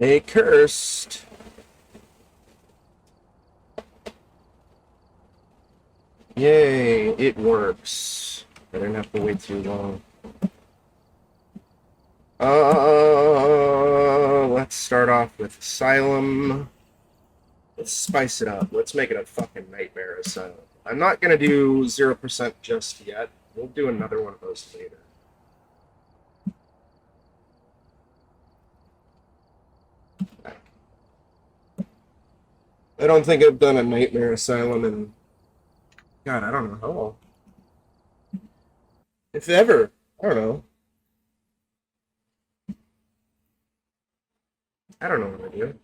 A cursed. Yay, it works. I didn't have to wait too long. Let's start off with Asylum. Let's spice it up. Let's make it a fucking Nightmare Asylum. I'm not gonna do 0% just yet. We'll do another one of those later. I don't think I've done a Nightmare Asylum in... God, I don't know how long. If ever. I don't know. I don't know what I do.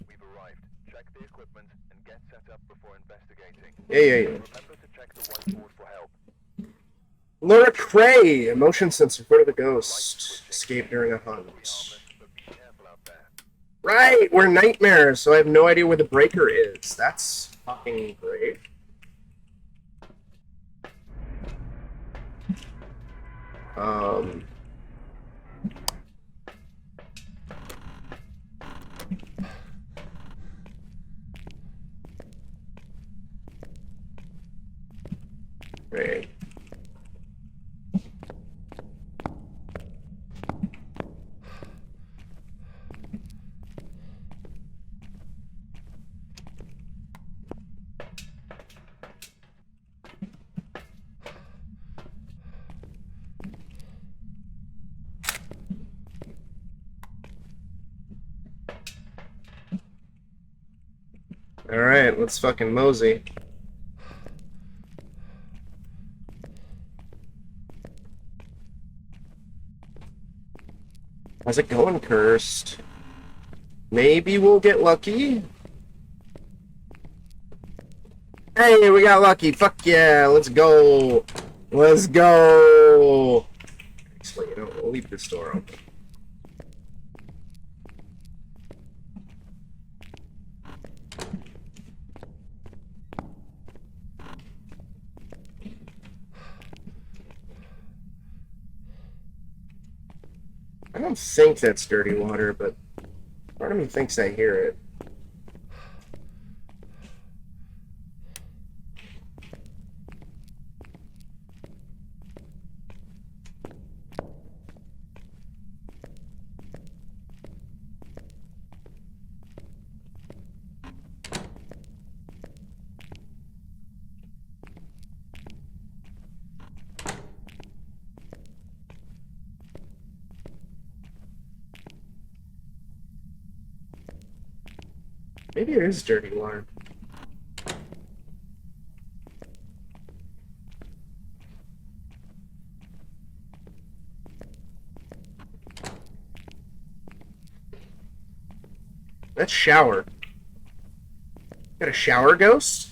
We've arrived. Check the equipment and get set up before investigating. Yeah. Remember to check the whiteboard for help. Laura Cray, motion sensor, foot of the ghost. Escape during a hunt. But be careful out there. Right, we're nightmares, so I have no idea where the breaker is. That's fucking great. Great. Alright, let's fucking mosey. How's it going, Cursed? Maybe we'll get lucky? Hey, we got lucky. Fuck yeah, let's go. Let's go. Actually, you know, we'll leave this door open. I don't think that's dirty water, but part of me thinks I hear it. Maybe it is dirty water. That's shower. Got a shower ghost?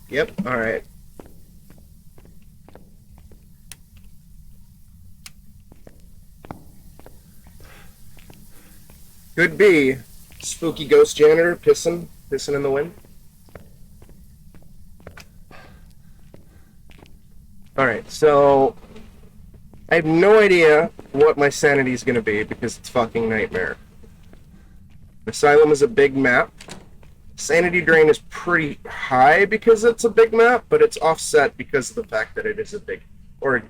Yep, alright. Could be. Spooky ghost janitor pissing in the wind. Alright, so I have no idea what my sanity is going to be because it's fucking Nightmare. Asylum is a big map. Sanity drain is pretty high because it's a big map, but it's offset because of the fact that it is a big... Or,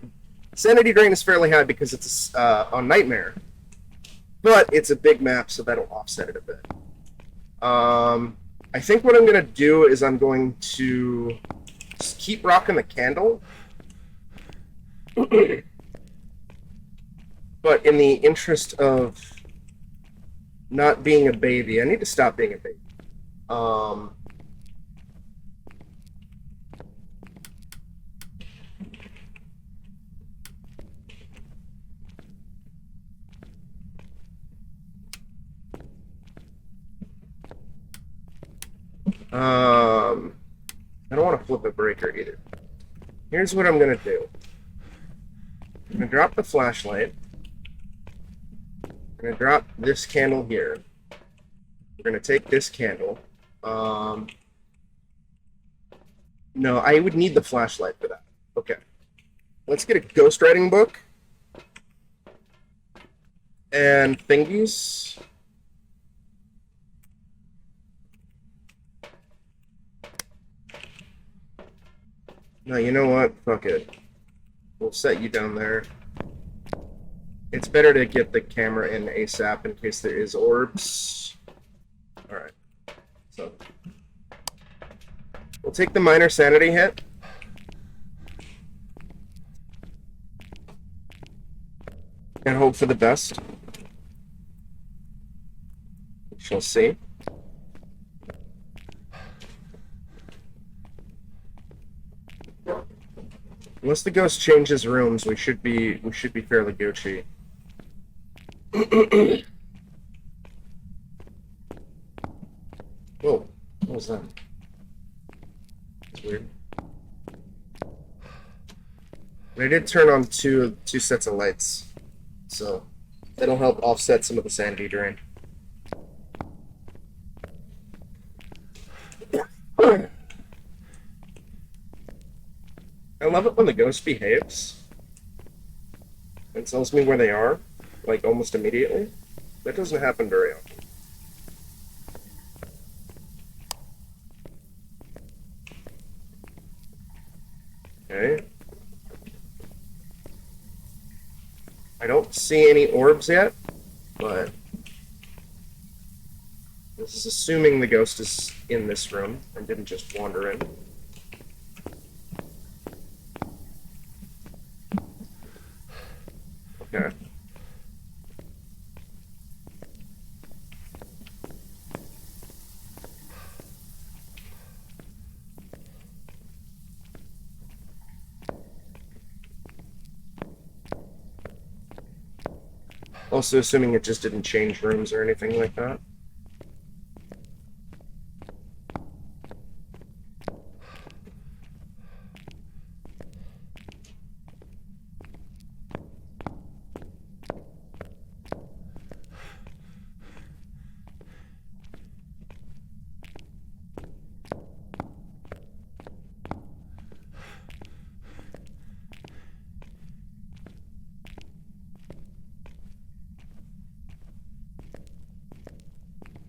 sanity drain is fairly high because it's on Nightmare. But it's a big map, so that'll offset it a bit. I think what I'm going to do is I'm going to just keep rocking the candle. But in the interest of not being a baby, I need to stop being a baby. I don't want to flip a breaker either. Here's what I'm gonna do. I'm gonna drop the flashlight. I'm gonna drop this candle here. We're gonna take this candle. No, I would need the flashlight for that. Okay. Let's get a ghostwriting book. And thingies. No, you know what? Fuck it. We'll set you down there. It's better to get the camera in ASAP in case there is orbs. Alright. So. We'll take the minor sanity hit. And hope for the best. We shall see. Unless the ghost changes rooms, we should be fairly Gucci. Whoa, what was that? That's weird. But I did turn on two sets of lights, so that'll help offset some of the sanity drain. I love it when the ghost behaves and tells me where they are, like almost immediately. That doesn't happen very often. Okay. I don't see any orbs yet, but this is assuming the ghost is in this room and didn't just wander in. Okay. Also assuming it just didn't change rooms or anything like that.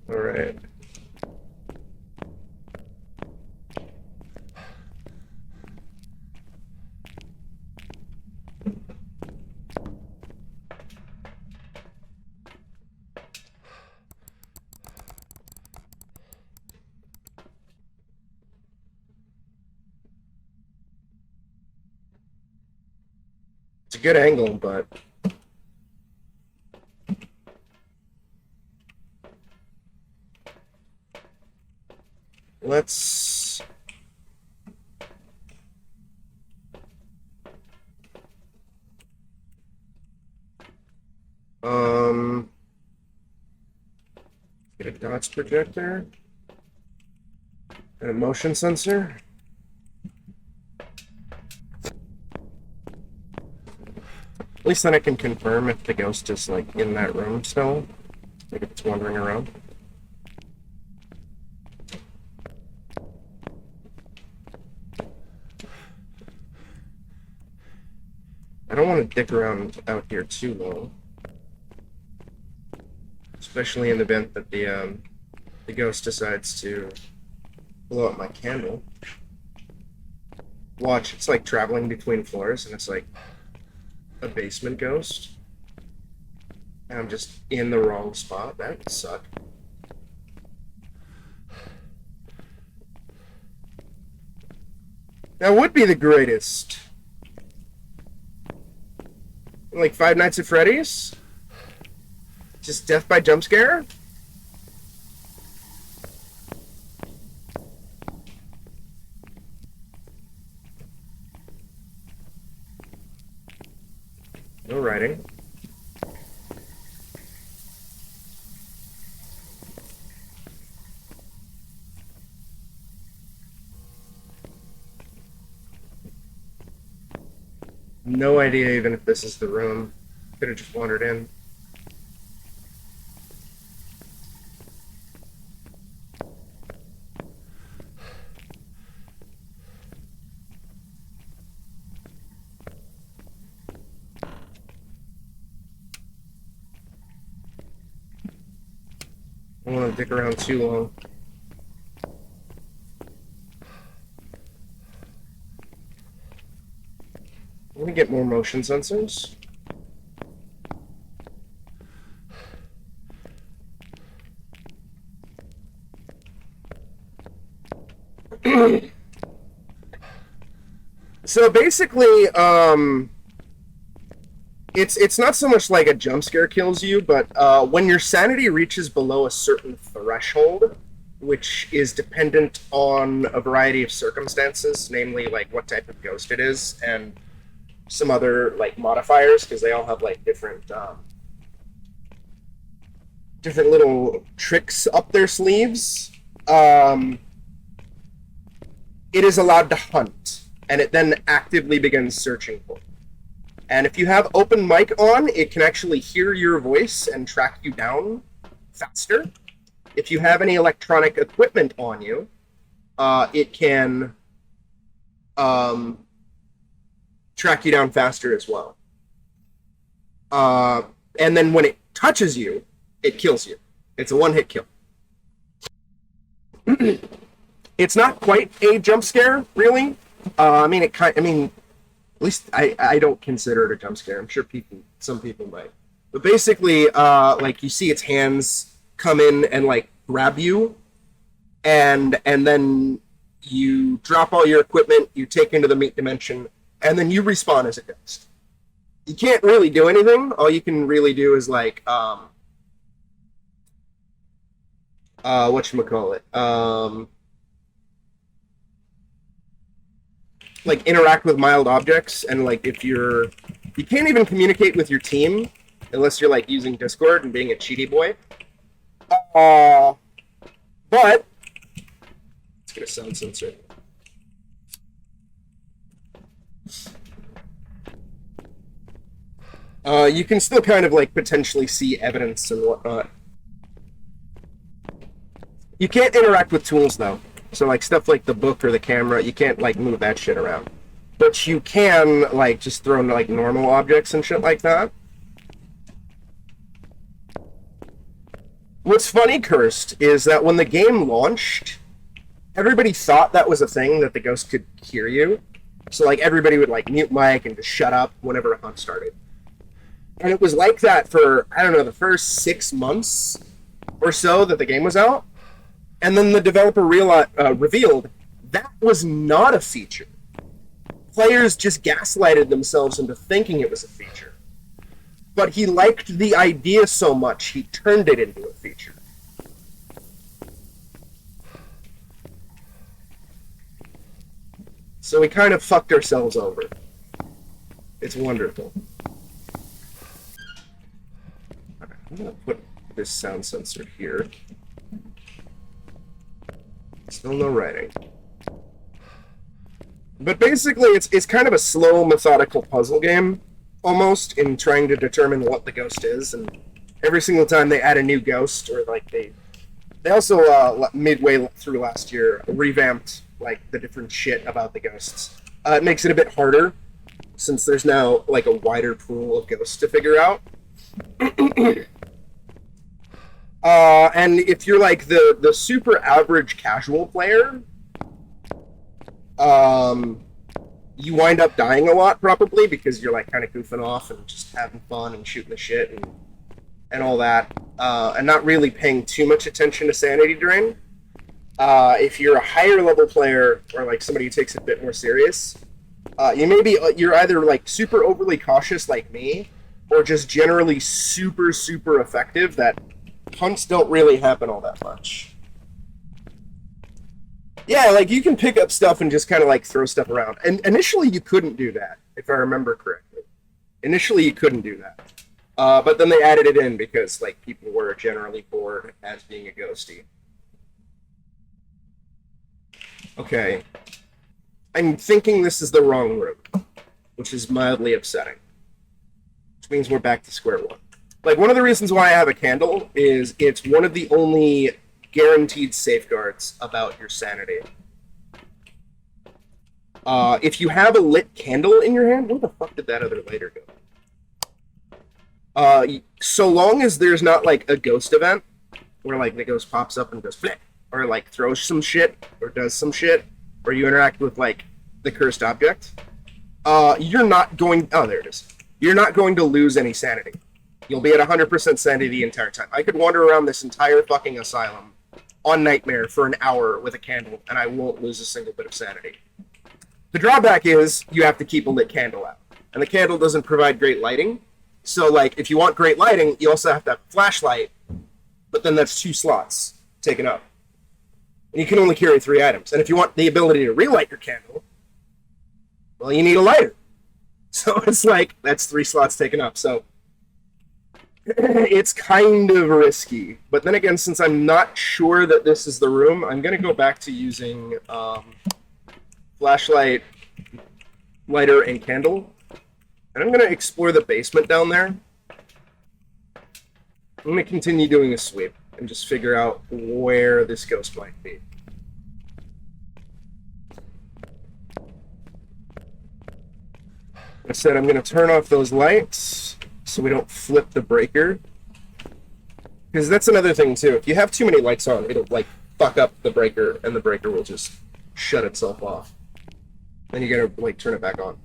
All right. It's a good angle, but let's get a dots projector and a motion sensor. At least then I can confirm if the ghost is like in that room still, like if it's wandering around. I don't want to dick around out here too long, especially in the event that the ghost decides to blow up my candle. Watch, it's like traveling between floors, and it's like a basement ghost. And I'm just in the wrong spot. That would suck. That would be the greatest. Like Five Nights at Freddy's? Just death by jump scare? No writing. No idea even if this is the room. Could have just wandered in. I don't want to dick around too long. Let me get more motion sensors. So basically, it's not so much like a jump scare kills you, but when your sanity reaches below a certain threshold, which is dependent on a variety of circumstances, namely like what type of ghost it is, and some other like modifiers, because they all have like different different little tricks up their sleeves. It is allowed to hunt, and it then actively begins searching for it. And if you have open mic on, it can actually hear your voice and track you down faster. If you have any electronic equipment on you, it can track you down faster as well. And then when it touches you, it kills you. It's a one-hit kill. It's not quite a jump scare, really. At least I don't consider it a jump scare. I'm sure some people might. But basically, like you see its hands come in and like grab you, and then you drop all your equipment, you take into the meat dimension, and then you respawn as a ghost. You can't really do anything. All you can really do is like whatchamacallit? Like interact with mild objects, and like if you can't even communicate with your team unless you're like using Discord and being a cheaty boy. But it's gonna sound censored. You can still kind of like potentially see evidence and whatnot. You can't interact with tools though. So like stuff like the book or the camera, you can't like move that shit around. But you can like just throw like normal objects and shit like that. What's funny, Cursed, is that when the game launched, everybody thought that was a thing, that the ghost could hear you. So like everybody would like mute mic and just shut up whenever a hunt started. And it was like that for, I don't know, the first 6 months or so that the game was out. And then the developer revealed that was not a feature. Players just gaslighted themselves into thinking it was a feature. But he liked the idea so much, he turned it into a feature. So we kind of fucked ourselves over. It's wonderful. Okay, I'm going to put this sound sensor here. Still no writing. But basically, it's kind of a slow, methodical puzzle game, almost, in trying to determine what the ghost is. And every single time they add a new ghost, or like they also midway through last year revamped like the different shit about the ghosts. It makes it a bit harder since there's now like a wider pool of ghosts to figure out. And if you're like the super average casual player, you wind up dying a lot probably because you're like kind of goofing off and just having fun and shooting the shit and all that, and not really paying too much attention to sanity drain. If you're a higher level player or like somebody who takes it a bit more serious, you're either like super overly cautious like me, or just generally super effective that hunts don't really happen all that much. Yeah, like you can pick up stuff and just kind of like throw stuff around. And initially you couldn't do that, if I remember correctly. Initially you couldn't do that. But then they added it in because like people were generally bored as being a ghosty. Okay. I'm thinking this is the wrong room. which is mildly upsetting. Which means we're back to square one. Like, one of the reasons why I have a candle is it's one of the only guaranteed safeguards about your sanity. If you have a lit candle in your hand, where the fuck did that other lighter go? So long as there's not, like, a ghost event, where, like, the ghost pops up and goes flip, or, like, throws some shit, or does some shit, or you interact with, like, the cursed object, you're not going... Oh, there it is. You're not going to lose any sanity. You'll be at 100% sanity the entire time. I could wander around this entire fucking asylum on Nightmare for an hour with a candle, and I won't lose a single bit of sanity. The drawback is you have to keep a lit candle out. And the candle doesn't provide great lighting. So, like, if you want great lighting, you also have to have a flashlight. But then that's 2 slots taken up. And you can only carry 3 items. And if you want the ability to relight your candle, well, you need a lighter. So it's like, that's 3 slots taken up. So it's kind of risky. But then again, since I'm not sure that this is the room, I'm going to go back to using... flashlight, lighter, and candle. And I'm going to explore the basement down there. I'm going to continue doing a sweep and just figure out where this ghost might be. I said I'm going to turn off those lights so we don't flip the breaker. Because that's another thing too. If you have too many lights on, it'll like fuck up the breaker and the breaker will just shut itself off. Then you gotta, like, turn it back on.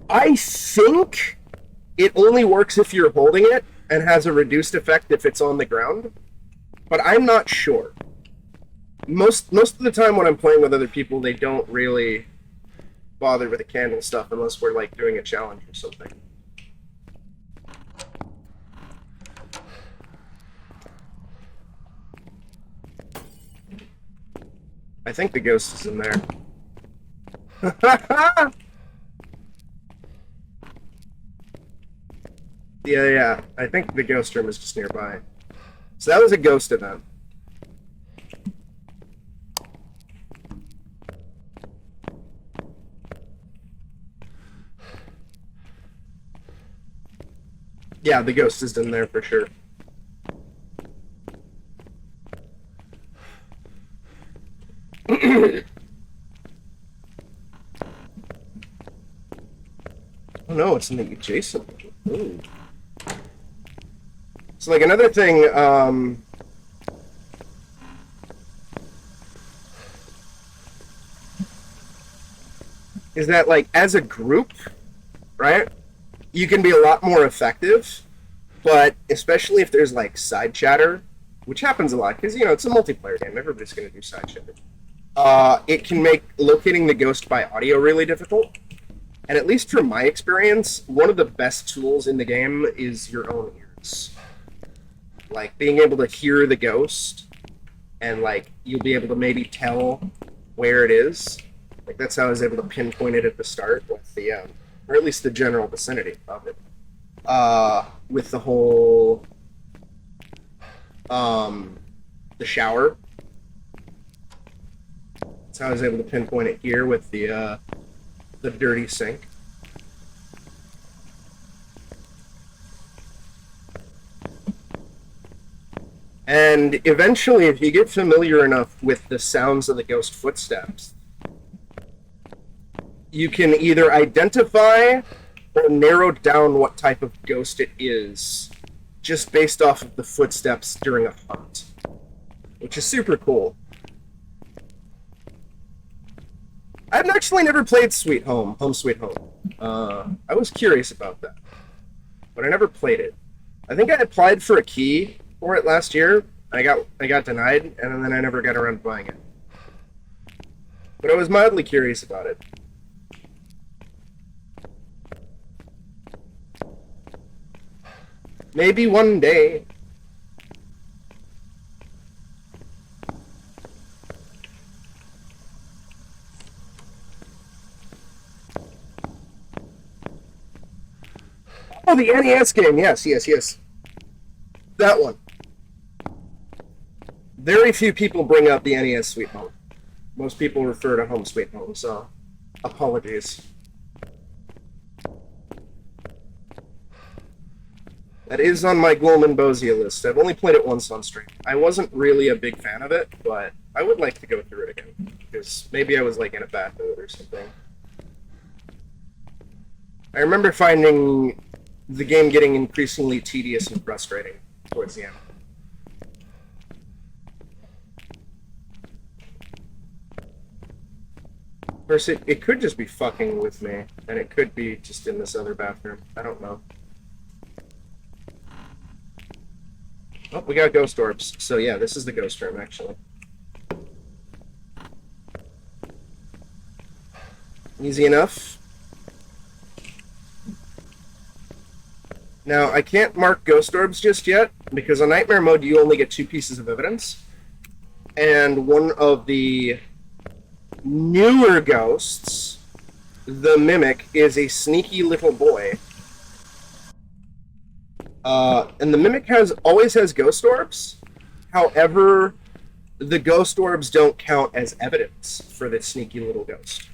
I think it only works if you're holding it and has a reduced effect if it's on the ground. But I'm not sure. Most of the time when I'm playing with other people, they don't really bother with the candle stuff unless we're, like, doing a challenge or something. I think the ghost is in there. Yeah. I think the ghost room is just nearby. So that was a ghost event. Yeah, the ghost is in there for sure. Oh no, it's in the adjacent. Ooh. So, like, another thing, is that, like, as a group, right, you can be a lot more effective, but especially if there's, like, side chatter, which happens a lot, because, you know, it's a multiplayer game, everybody's going to do side chatter. It can make locating the ghost by audio really difficult. And at least from my experience, one of the best tools in the game is your own ears. Like, being able to hear the ghost, and, like, you'll be able to maybe tell where it is. Like, that's how I was able to pinpoint it at the start with the, or at least the general vicinity of it. With the whole, the shower. That's how I was able to pinpoint it here with the dirty sink. And eventually, if you get familiar enough with the sounds of the ghost footsteps, you can either identify or narrow down what type of ghost it is just based off of the footsteps during a hunt, which is super cool. I've actually never played Home Sweet Home. I was curious about that, but I never played it. I think I applied for a key for it last year. I got denied, and then I never got around to buying it. But I was mildly curious about it. Maybe one day. Oh, the NES game. Yes. That one. Very few people bring up the NES Sweet Home. Most people refer to Home Sweet Home, so apologies. That is on my Ghoul and Bosia list. I've only played it once on stream. I wasn't really a big fan of it, but I would like to go through it again. Because maybe I was like in a bad mood or something. I remember finding the game getting increasingly tedious and frustrating towards the end. Of course, it could just be fucking with me, and it could be just in this other bathroom. I don't know. Oh, we got ghost orbs. So yeah, this is the ghost room, actually. Easy enough. Now, I can't mark ghost orbs just yet, because on Nightmare Mode you only get 2 pieces of evidence. And one of the newer ghosts, the Mimic, is a sneaky little boy. And the Mimic always has ghost orbs. However, the ghost orbs don't count as evidence for this sneaky little ghost.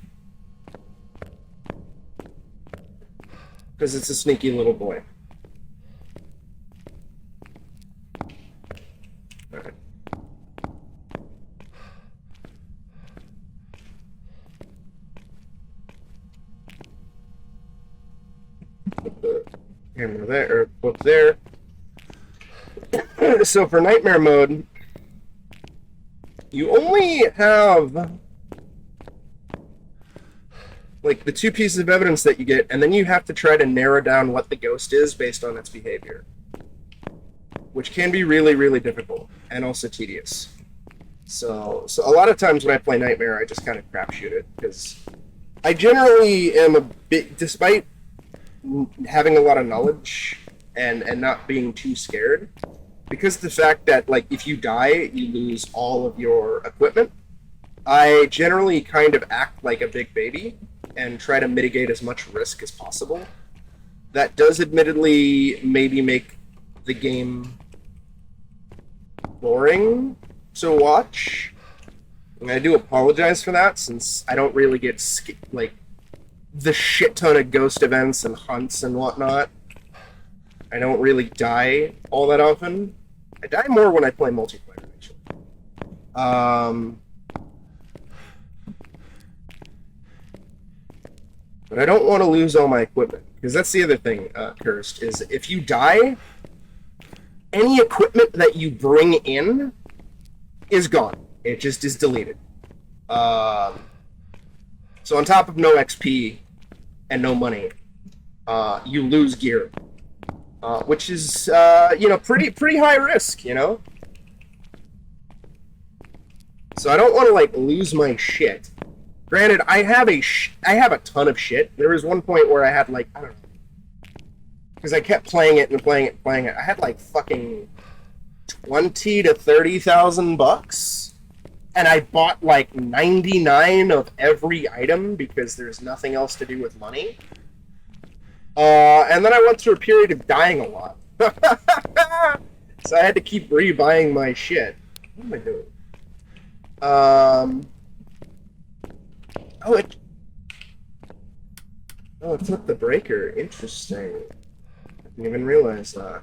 Because it's a sneaky little boy. Alright. Put the camera there, or book there. So for Nightmare Mode, you only have like the 2 pieces of evidence that you get, and then you have to try to narrow down what the ghost is based on its behavior, which can be really, really difficult and also tedious. So a lot of times when I play Nightmare, I just kind of crapshoot it, because I generally am a bit, despite having a lot of knowledge and not being too scared, because of the fact that, like, if you die, you lose all of your equipment, I generally kind of act like a big baby and try to mitigate as much risk as possible. That does admittedly maybe make the game boring to watch. And I do apologize for that, since I don't really get, like, the shit ton of ghost events and hunts and whatnot. I don't really die all that often. I die more when I play multiplayer, actually. But I don't want to lose all my equipment, because that's the other thing, Cursed, is if you die, any equipment that you bring in is gone. It just is deleted. So on top of no XP and no money, you lose gear, which is pretty high risk, you know. So I don't want to like lose my shit. Granted, I have a ton of shit. There was one point where I had like, I don't know, because I kept playing it and playing it and playing it. I had like fucking $20,000 to $30,000. And I bought like 99 of every item because there's nothing else to do with money. And then I went through a period of dying a lot. So I had to keep rebuying my shit. What am I doing? Oh, it took the breaker. Interesting. I didn't even realize that.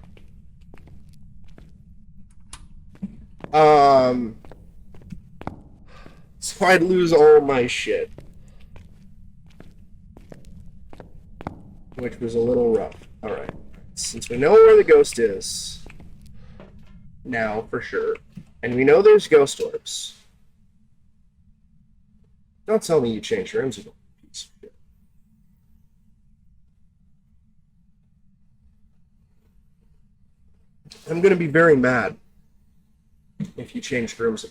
So I'd lose all my shit. Which was a little rough. Alright. Since we know where the ghost is, now, for sure, and we know there's ghost orbs, don't tell me you changed rooms, you piece of shit. I'm gonna be very mad if you changed rooms.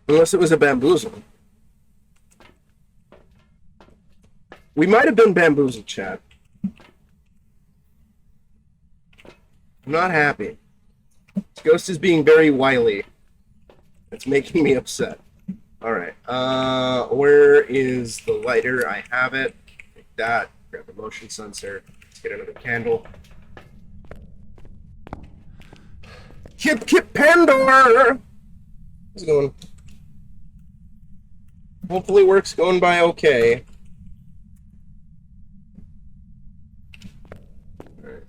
Unless it was a bamboozle. We might have been bamboozled, chat. I'm not happy. This ghost is being very wily. It's making me upset. Alright, where is the lighter? I have it. Take that. Grab the motion sensor. Let's get another candle. Kip Pandora! How's it going? Hopefully work's going by okay. Alright.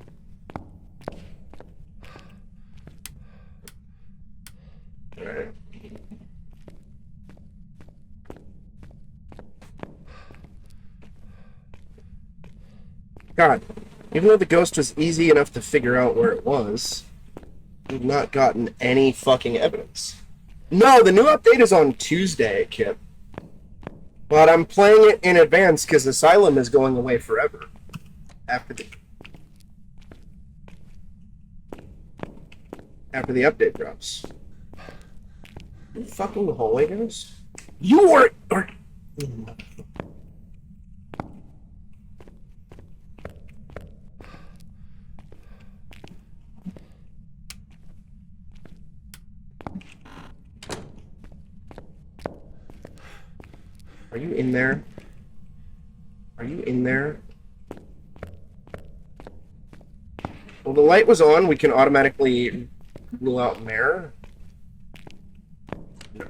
Alright. God, even though the ghost was easy enough to figure out where it was, we've not gotten any fucking evidence. No, the new update is on Tuesday, Kip. But I'm playing it in advance because Asylum is going away forever. After the update drops. You fucking hallway ghost? You are... Are you in there? Are you in there? Well, the light was on. We can automatically rule out Mare. No.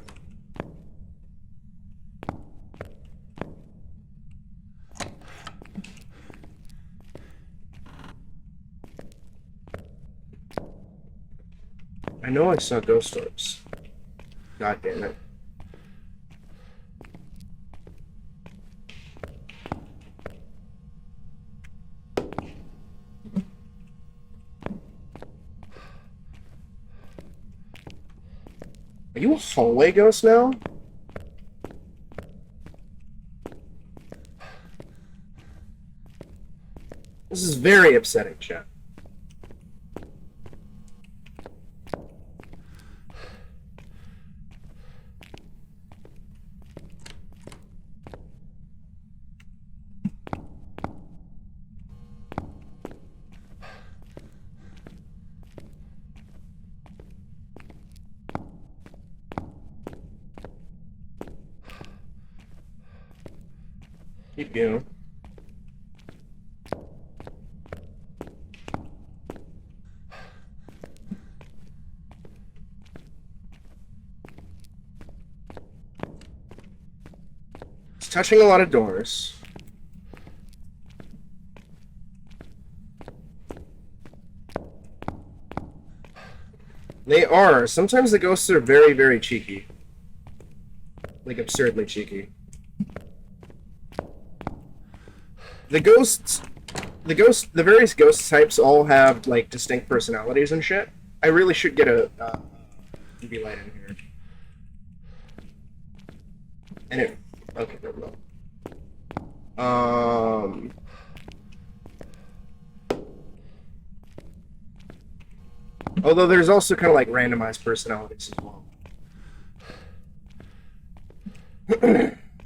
I know I saw ghost orbs. God damn it. Are you a hallway ghost now? This is very upsetting, chat. Keep going. It's touching a lot of doors. They are. Sometimes the ghosts are very, very cheeky. Like, absurdly cheeky. The various ghost types all have, like, distinct personalities and shit. I really should get a UV light in here. And it... Okay, there we go. Although there's also kind of, like, randomized personalities as well.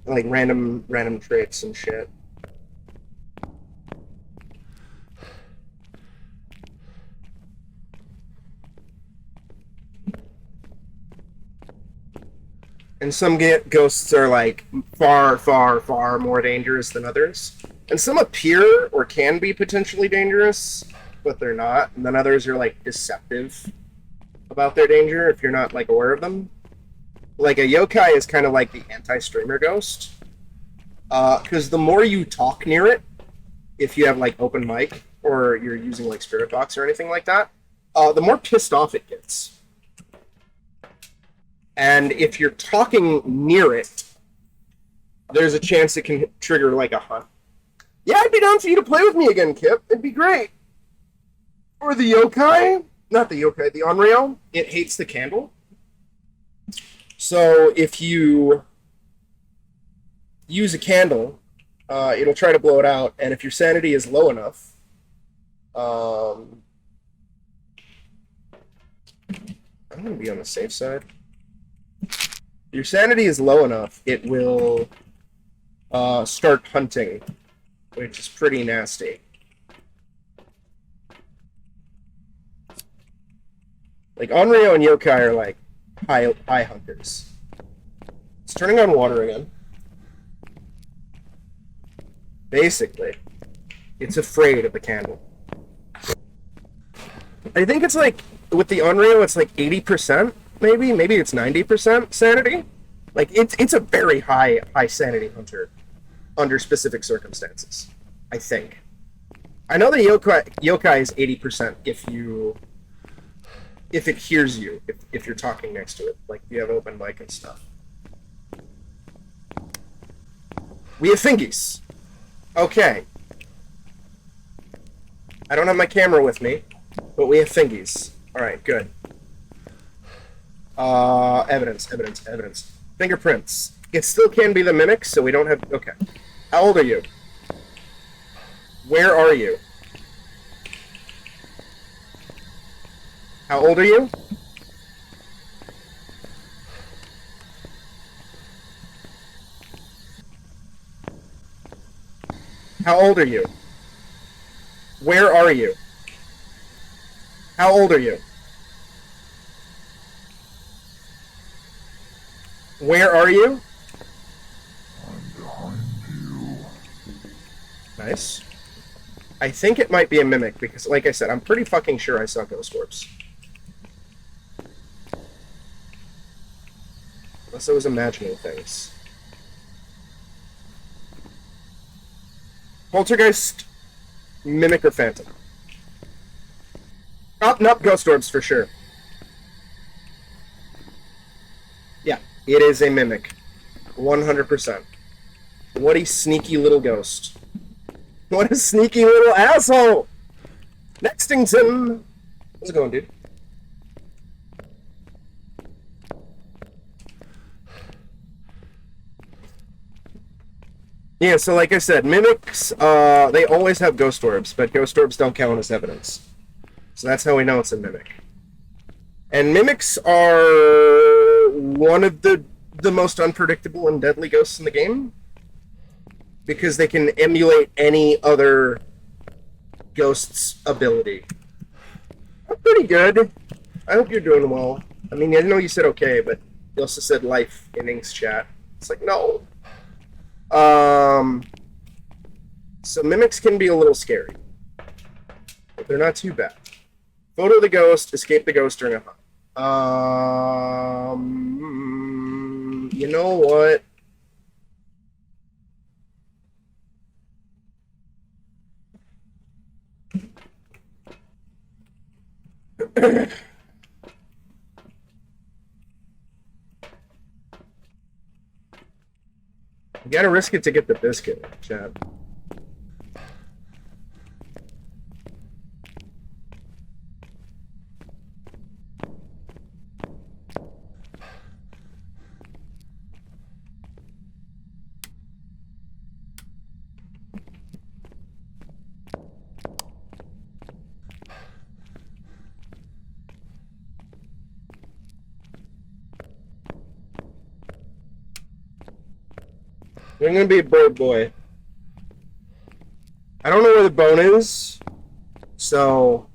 Like, random traits and shit. And some ghosts are, like, far, far, far more dangerous than others. And some appear or can be potentially dangerous, but they're not. And then others are, like, deceptive about their danger if you're not, like, aware of them. Like, a yokai is kind of like the anti-streamer ghost. Because the more you talk near it, if you have, like, open mic, or you're using, like, spirit box or anything like that, the more pissed off it gets. And if you're talking near it, there's a chance it can trigger, like, a hunt. Yeah, I'd be down for you to play with me again, Kip. It'd be great. Or the yokai. Not the yokai, the Onryo. It hates the candle. So if you use a candle, it'll try to blow it out. And if your sanity is low enough, I'm going to be on the safe side. If your sanity is low enough, it will start hunting, which is pretty nasty. Like, Onryo and yokai are like high hunters. It's turning on water again. Basically, it's afraid of the candle. I think it's like, with the Onryo, it's like 80%, maybe? Maybe it's 90% sanity? Like, it's a very high sanity hunter under specific circumstances, I think. I know the yokai is 80% if it hears you, if you're talking next to it, like you have open mic and stuff. We have fingies. Okay. I don't have my camera with me, but we have fingies. Alright, good. Evidence. Fingerprints. It still can be the mimics, so we don't have... Okay. How old are you? Where are you? How old are you? How old are you? Where are you? How old are you? Where are you? I'm behind you. Nice. I think it might be a mimic, because, like I said, I'm pretty fucking sure I saw ghost orbs. Unless I was imagining things. Poltergeist, mimic, or phantom? Oh, nope, ghost orbs for sure. Yeah, it is a mimic. 100%. What a sneaky little ghost. What a sneaky little asshole! Nextington! How's it going, dude? Yeah, so like I said, mimics, they always have ghost orbs, but ghost orbs don't count as evidence. So that's how we know it's a mimic. And mimics are one of the most unpredictable and deadly ghosts in the game, because they can emulate any other ghost's ability. I'm pretty good. I hope you're doing well. I mean, I know you said okay, but you also said life in Ink's chat. It's like, no. So mimics can be a little scary, but they're not too bad. Photo the ghost, escape the ghost during a hunt. You know what? You gotta risk it to get the biscuit, Chad. I'm gonna be a bird boy. I don't know where the bone is, so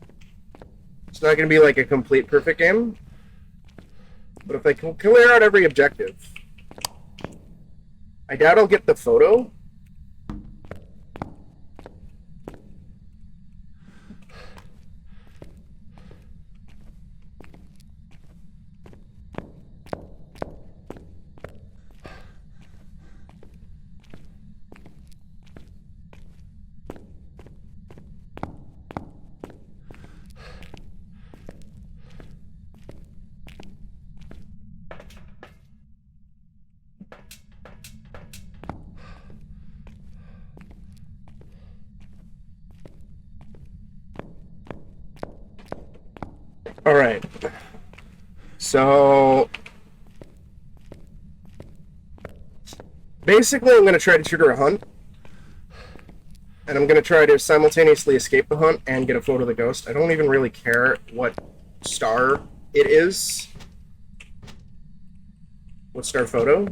it's not gonna be like a complete perfect game. But if I can clear out every objective, I doubt I'll get the photo. Alright. So basically I'm going to try to trigger a hunt. And I'm going to try to simultaneously escape the hunt and get a photo of the ghost. I don't even really care what star it is. What star photo?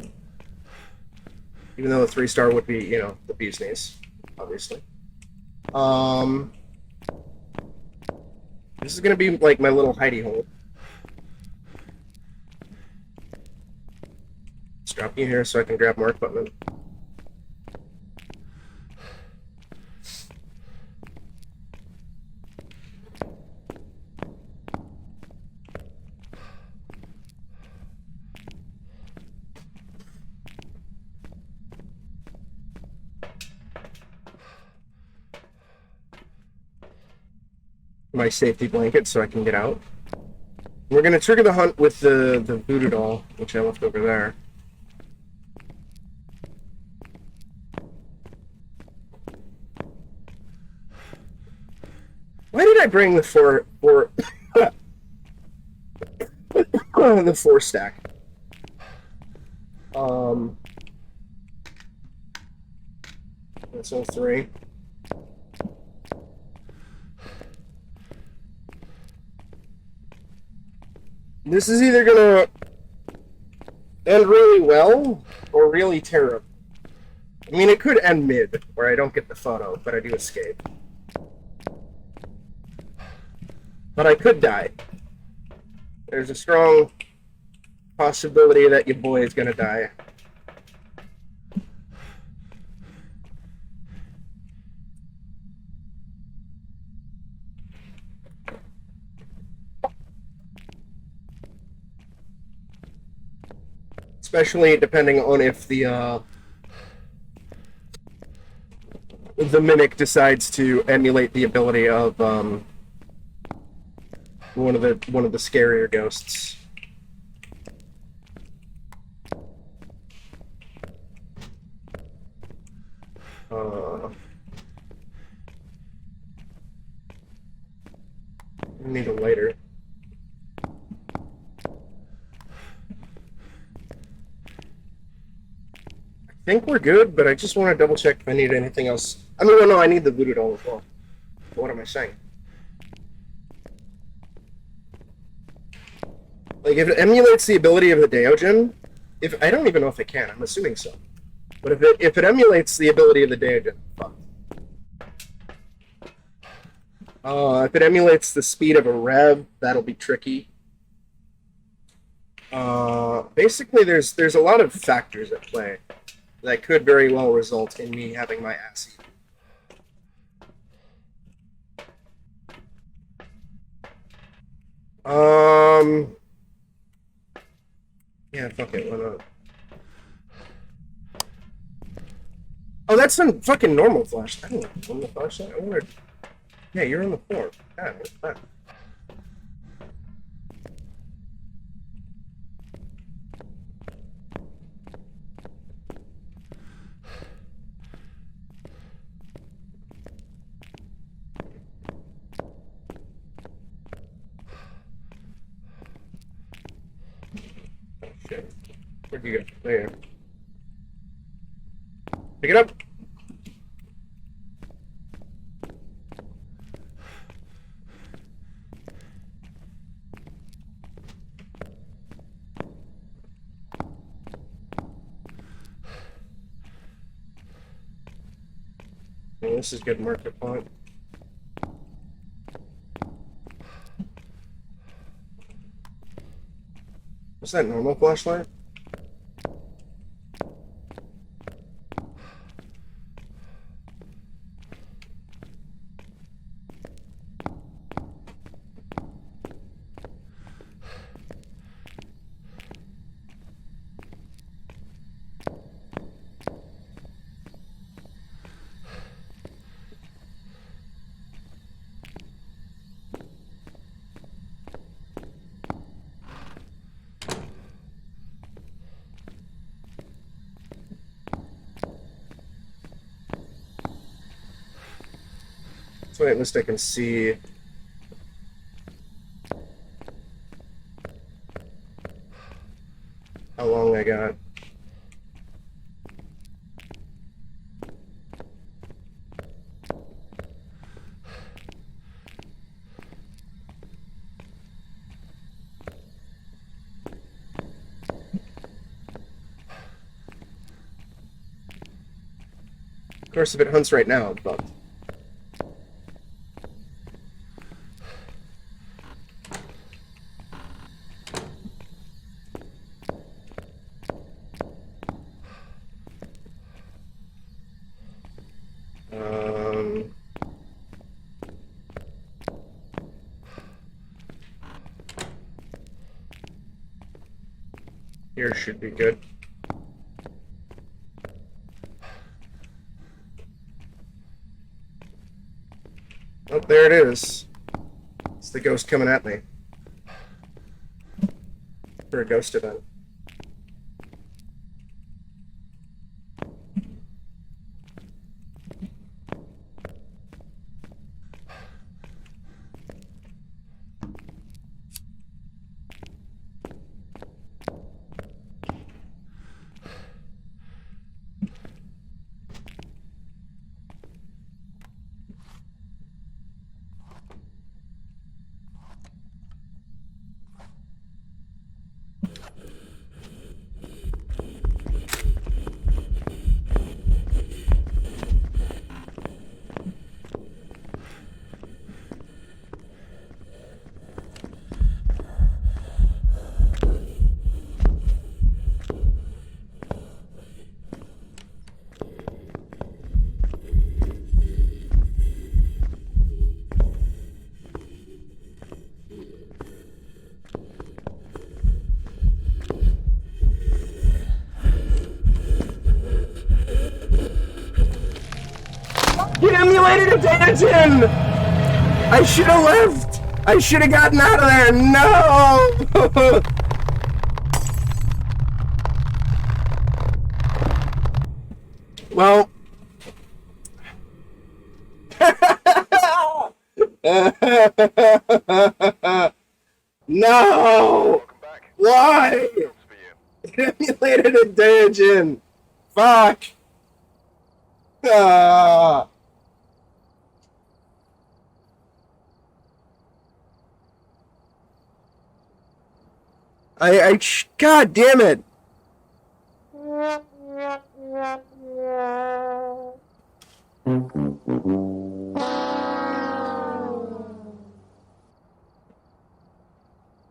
Even though the 3-star would be, you know, the bee's knees, obviously. This is going to be like my little hidey hole. just drop you here so I can grab more equipment. My safety blanket so I can get out. We're gonna trigger the hunt with the voodoo doll, which I left over there. Why did I bring the the 4 stack? That's all 3. This is either gonna end really well or really terrible. I mean, it could end mid, where I don't get the photo, but I do escape. But I could die. There's a strong possibility that your boy is gonna die. Especially depending on if the mimic decides to emulate the ability of one of the scarier ghosts. I need a lighter. I think we're good, but I just want to double check if I need anything else. I mean, no, I need the voodoo doll as well. What am I saying? Like, if it emulates the ability of the Deogen, I don't even know if it can. I'm assuming so. But if it emulates the ability of the Deogen, fuck. If it emulates the speed of a Rev, that'll be tricky. Basically, there's a lot of factors at play that could very well result in me having my ass eaten. Yeah, fuck it, why not? Oh, that's some fucking normal flash. I don't want normal flashlight. I wanted... Yeah, you're on the floor. God, what's that? Oh, shit. Where'd you go? There you are. Pick it up! Oh, this is good marker point. What's that normal flashlight? So at least I can see. How long I got. Of course, if it hunts right now, I'm fucked. Here should be good. Oh, there it is. It's the ghost coming at me. For a ghost event. He emulated a Dancing! I should have left! I should have gotten out of there! No! Well... No! Why? It emulated a Dancing! Fuck! Ah! God damn it!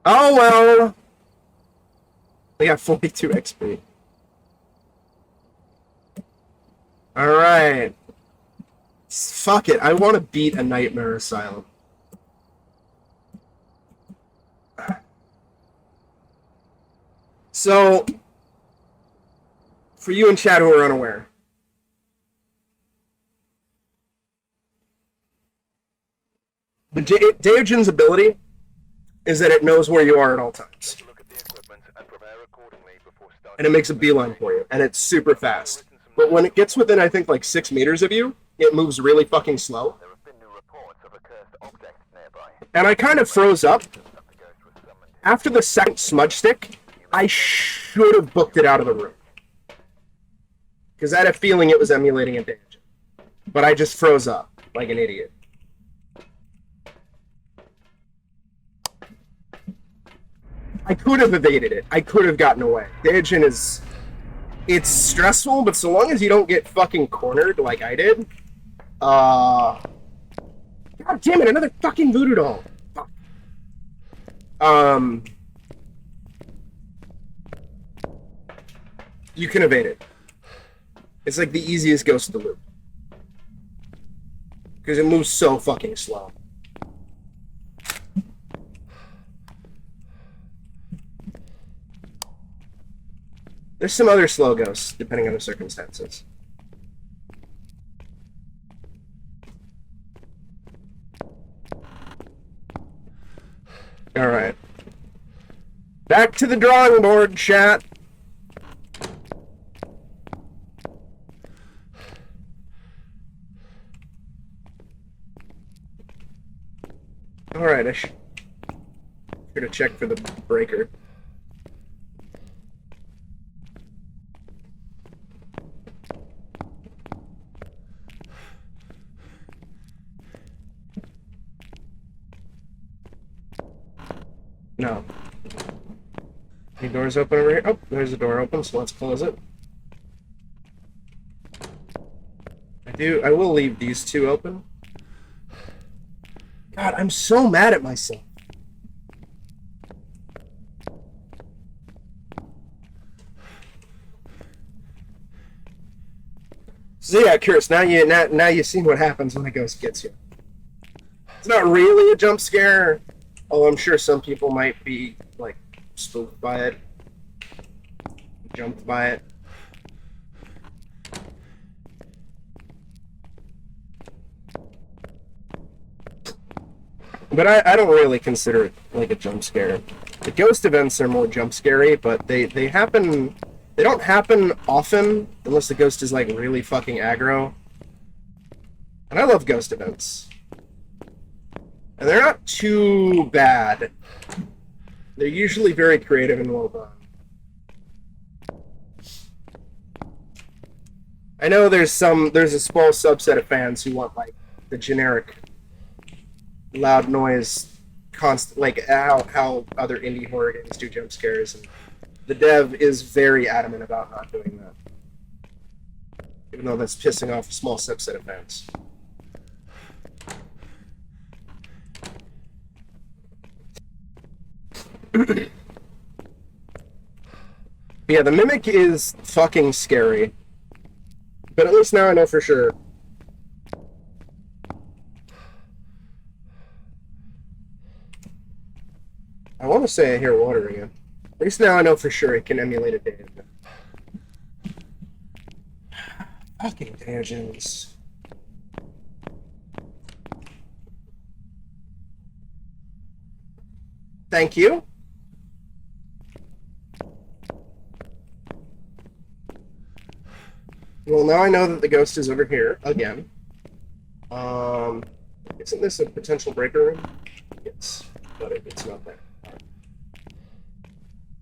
Oh well! I got 42 XP. Alright. Fuck it, I want to beat a Nightmare Asylum. So, for you in chat who are unaware, the Daogen's ability is that it knows where you are at all times. And it makes a beeline for you, and it's super fast. But when it gets within, I think, like 6 meters of you, it moves really fucking slow. And I kind of froze up. After the second smudge stick, I should have booked it out of the room. Because I had a feeling it was emulating a Daogen. But I just froze up, like an idiot. I could have evaded it. I could have gotten away. Daogen is... It's stressful, but so long as you don't get fucking cornered like I did... God damn it, another fucking voodoo doll! Fuck. You can evade it. It's like the easiest ghost to loop. Because it moves so fucking slow. There's some other slow ghosts, depending on the circumstances. Alright. Back to the drawing board, chat. Alright, I should have checked for the breaker. No. Any doors open over here? Oh, there's a door open, so let's close it. I will leave these two open. God, I'm so mad at myself. So yeah, Curious, now you seen what happens when a ghost gets you. It's not really a jump scare, although I'm sure some people might be like spooked by it. jumped by it. But I don't really consider it like a jump scare. The ghost events are more jump scary, but they happen. They don't happen often unless the ghost is like really fucking aggro. And I love ghost events. And they're not too bad. They're usually very creative and well done. I know there's a small subset of fans who want like the generic loud noise, constant, like how other indie horror games do jump scares, and the dev is very adamant about not doing that, even though that's pissing off a small subset of fans. Yeah, the Mimic is fucking scary, but at least now I know for sure. I want to say I hear water again. At least now I know for sure it can emulate a Daedalus. Fucking Daedalus. Thank you. Well, now I know that the ghost is over here again. Isn't this a potential breaker room? Yes, but it's not there.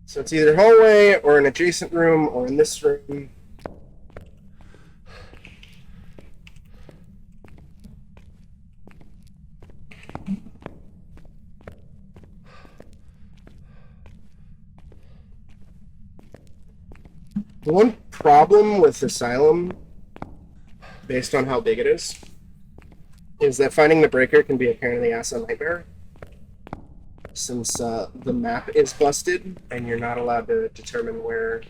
So it's either hallway or an adjacent room or in this room. The one problem with Asylum, based on how big it is that finding the breaker can be a pain in the ass and nightmare. Since the map is busted and you're not allowed to determine where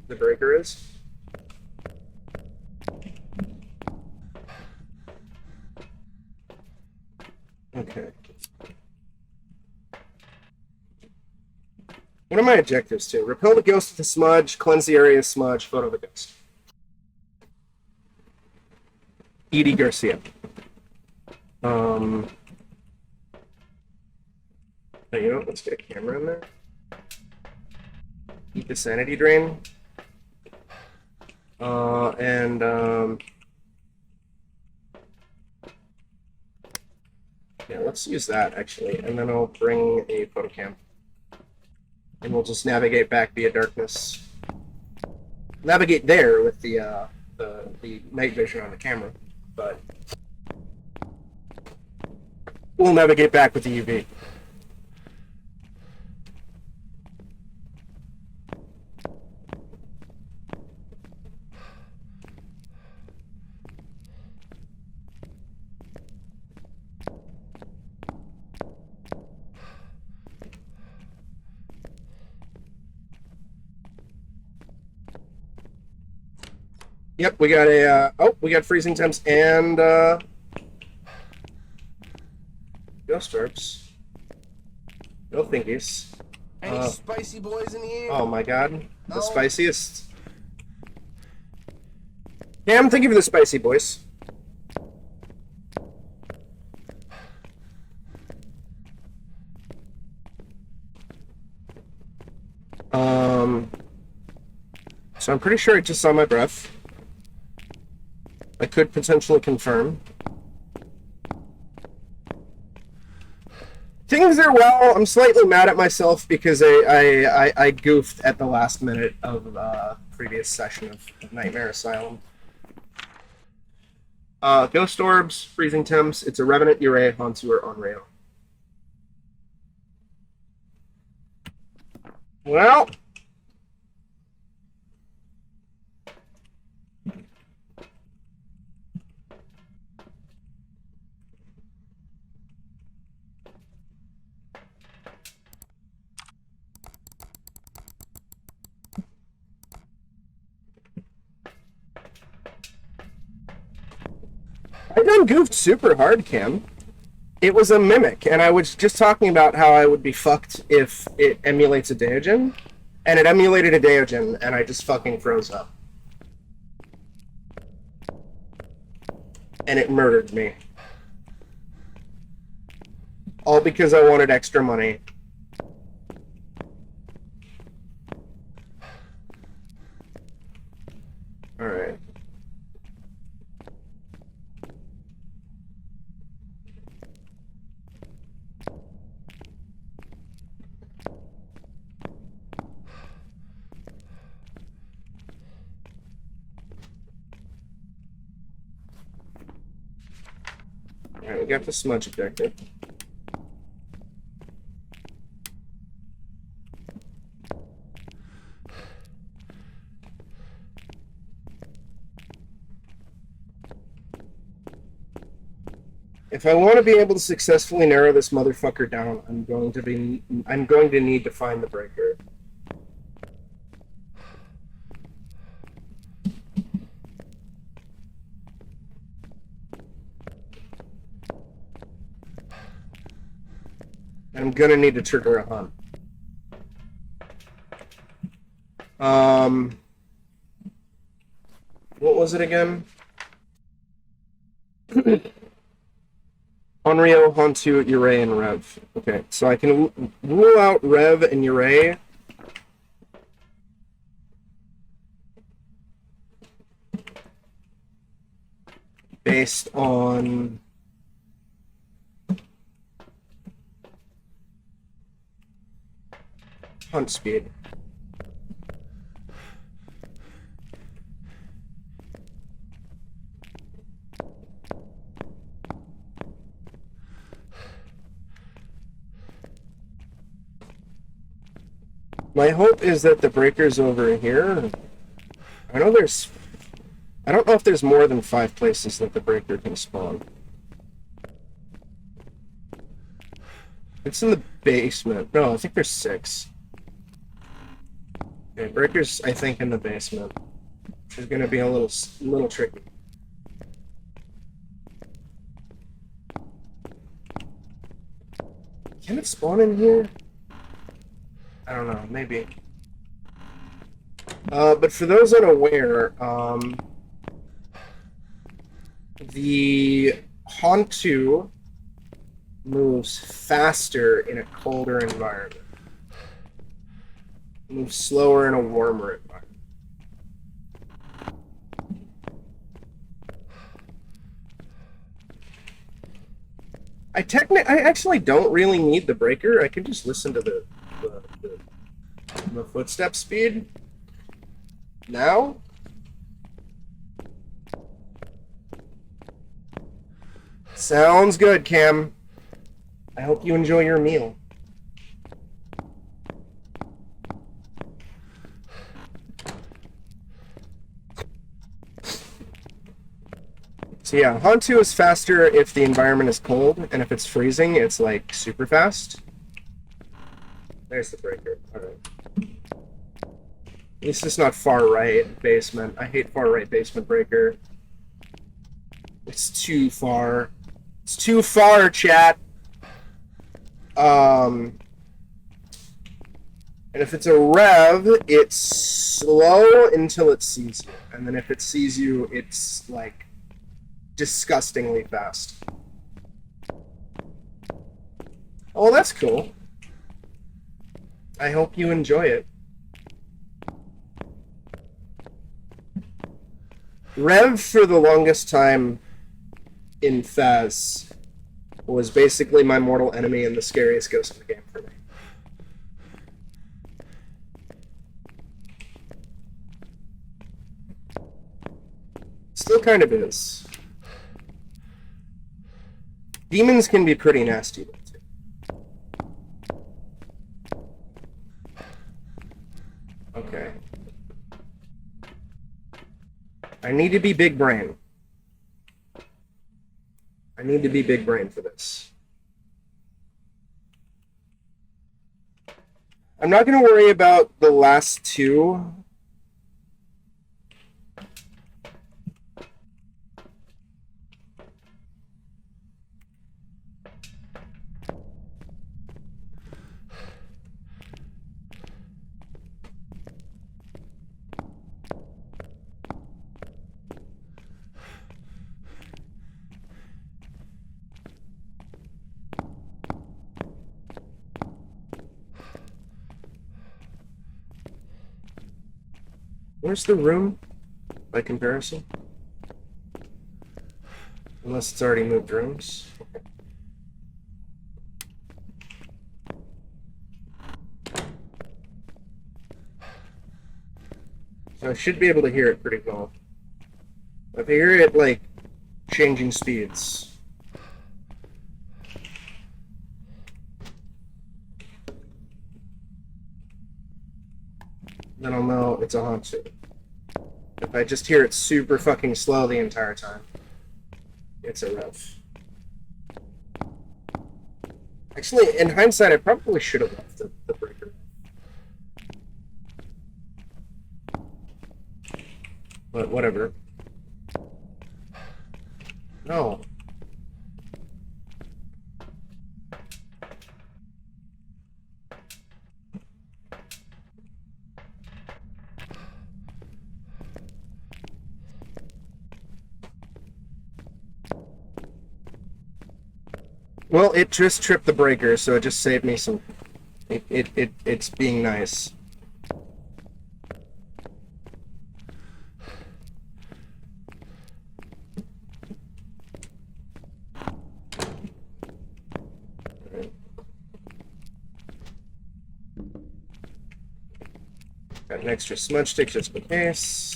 the breaker is. Okay. What are my objectives too? Repel the ghost with a smudge, cleanse the area of smudge, photo the ghost. Edie Garcia. You know, let's get a camera in there. Eat the sanity drain. Yeah, let's use that actually, and then I'll bring a photo cam. And we'll just navigate back via darkness. Navigate there with the night vision on the camera, but we'll navigate back with the UV. Yep, we got we got freezing temps and ghost orbs. No thingies. Any spicy boys in the air? Oh my god, the No. spiciest. Cam, thank you for the spicy boys. So I'm pretty sure I just saw my breath. I could potentially confirm. Things are well. I'm slightly mad at myself because I goofed at the last minute of previous session of Nightmare Asylum. Ghost orbs, freezing temps. It's a Revenant, Ure, Hantu, or Onryo. Well. I done goofed super hard, Cam. It was a mimic, and I was just talking about how I would be fucked if it emulates a Daogen. And it emulated a Deogen, and I just fucking froze up. And it murdered me. All because I wanted extra money. Alright. Alright, we got the smudge objective. If I want to be able to successfully narrow this motherfucker down, I'm going to need to find the breaker. And I'm gonna need to trigger a hunt. What was it again? Onryo, Hantu, Ure, and Rev. Okay, so I can rule out Rev and Ure. Based on hunt speed. My hope is that the breaker's over here. I don't know if there's more than 5 places that the breaker can spawn. It's in the basement. No, I think there's 6. Okay, breaker's, I think, in the basement. Which is gonna be a little tricky. Can it spawn in here? I don't know, maybe. But for those unaware, the Hantu moves faster in a colder environment. Moves slower in a warmer environment. I actually don't really need the breaker. I can just listen to the footstep speed. Now? Sounds good, Cam. I hope you enjoy your meal. So yeah, Hantu is faster if the environment is cold, and if it's freezing, it's like super fast. There's the breaker. Alright. At least it's not far right basement. I hate far right basement breaker. It's too far. It's too far, chat. And if it's a rev, it's slow until it sees you. And then if it sees you, it's like disgustingly fast. Oh, that's cool. I hope you enjoy it. Rev, for the longest time in Phas, was basically my mortal enemy and the scariest ghost in the game for me. Still kind of is. Demons can be pretty nasty, though, too. Okay. I need to be big brain. I need to be big brain for this. I'm not going to worry about the last 2. Where's the room by comparison? Unless it's already moved rooms. So I should be able to hear it pretty well. If I hear it, like, changing speeds. Then I'll know it's a haunted. If I just hear it super fucking slow the entire time, it's a ref. Actually, in hindsight, I probably should have left the breaker. But whatever. No. Well, it just tripped the breaker, so it just saved me some. It's being nice. Got an extra smudge stick just in case.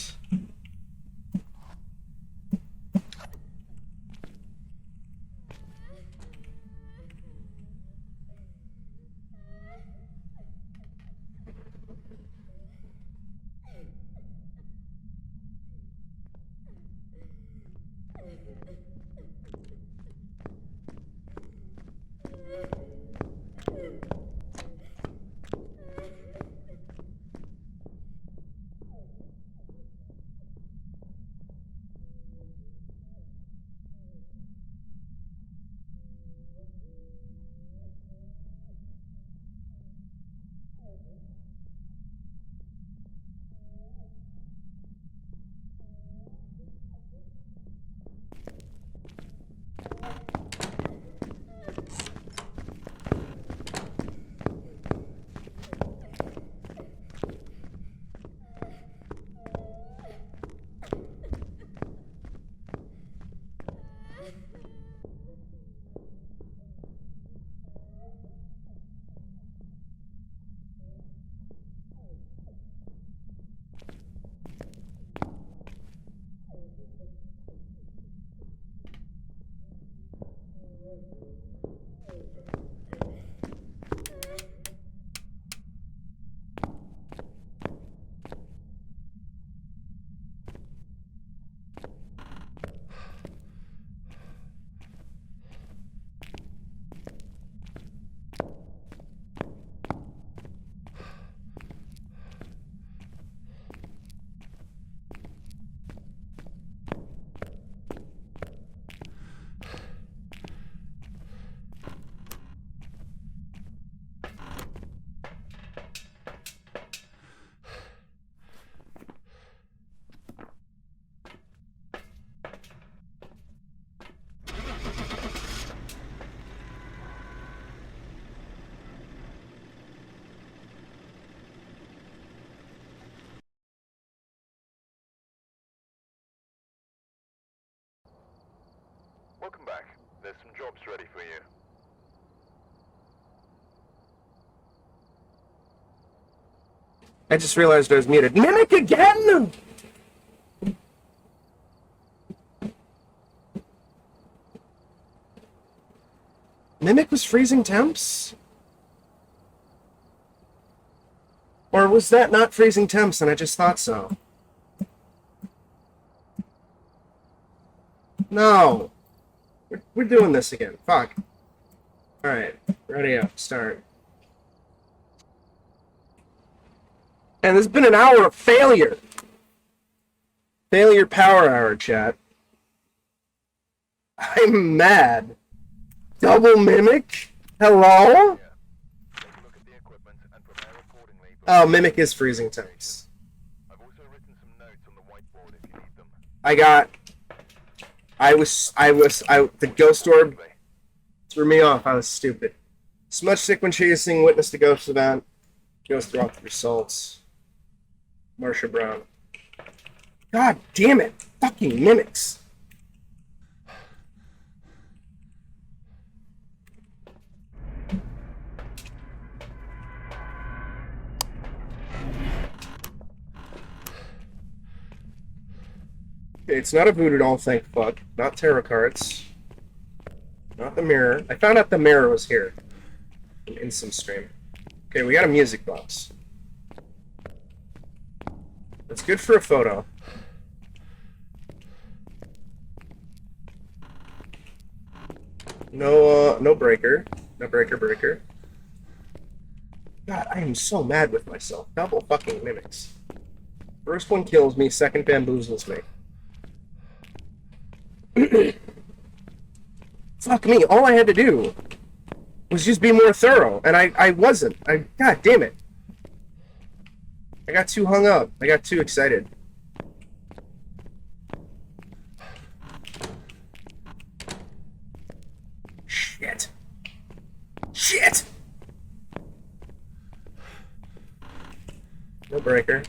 Welcome back. There's some jobs ready for you. I just realized I was muted. Mimic again! Mimic was freezing temps? Or was that not freezing temps and I just thought so? No. We're doing this again. Fuck. Alright. Ready up. Start. And there's been an hour of failure. Failure power hour, chat. I'm mad. Double mimic? Hello? Take a look at the equipment and prepare accordingly. Oh, mimic is freezing temps. I've also written some notes on the whiteboard if you need them. The ghost orb threw me off. I was stupid. Smudge stick when chasing, witnessed a ghost event. Goes through all the results. Marsha Brown. God damn it! Fucking mimics! Okay, it's not a voodoo doll, thank fuck. Not tarot cards. Not the mirror. I found out the mirror was here. In some stream. Okay, we got a music box. That's good for a photo. No breaker. No breaker. God, I am so mad with myself. Double fucking mimics. First one kills me, second bamboozles me. Fuck me, all I had to do was just be more thorough, and I wasn't. God damn it. I got too hung up. I got too excited. Shit! No breaker.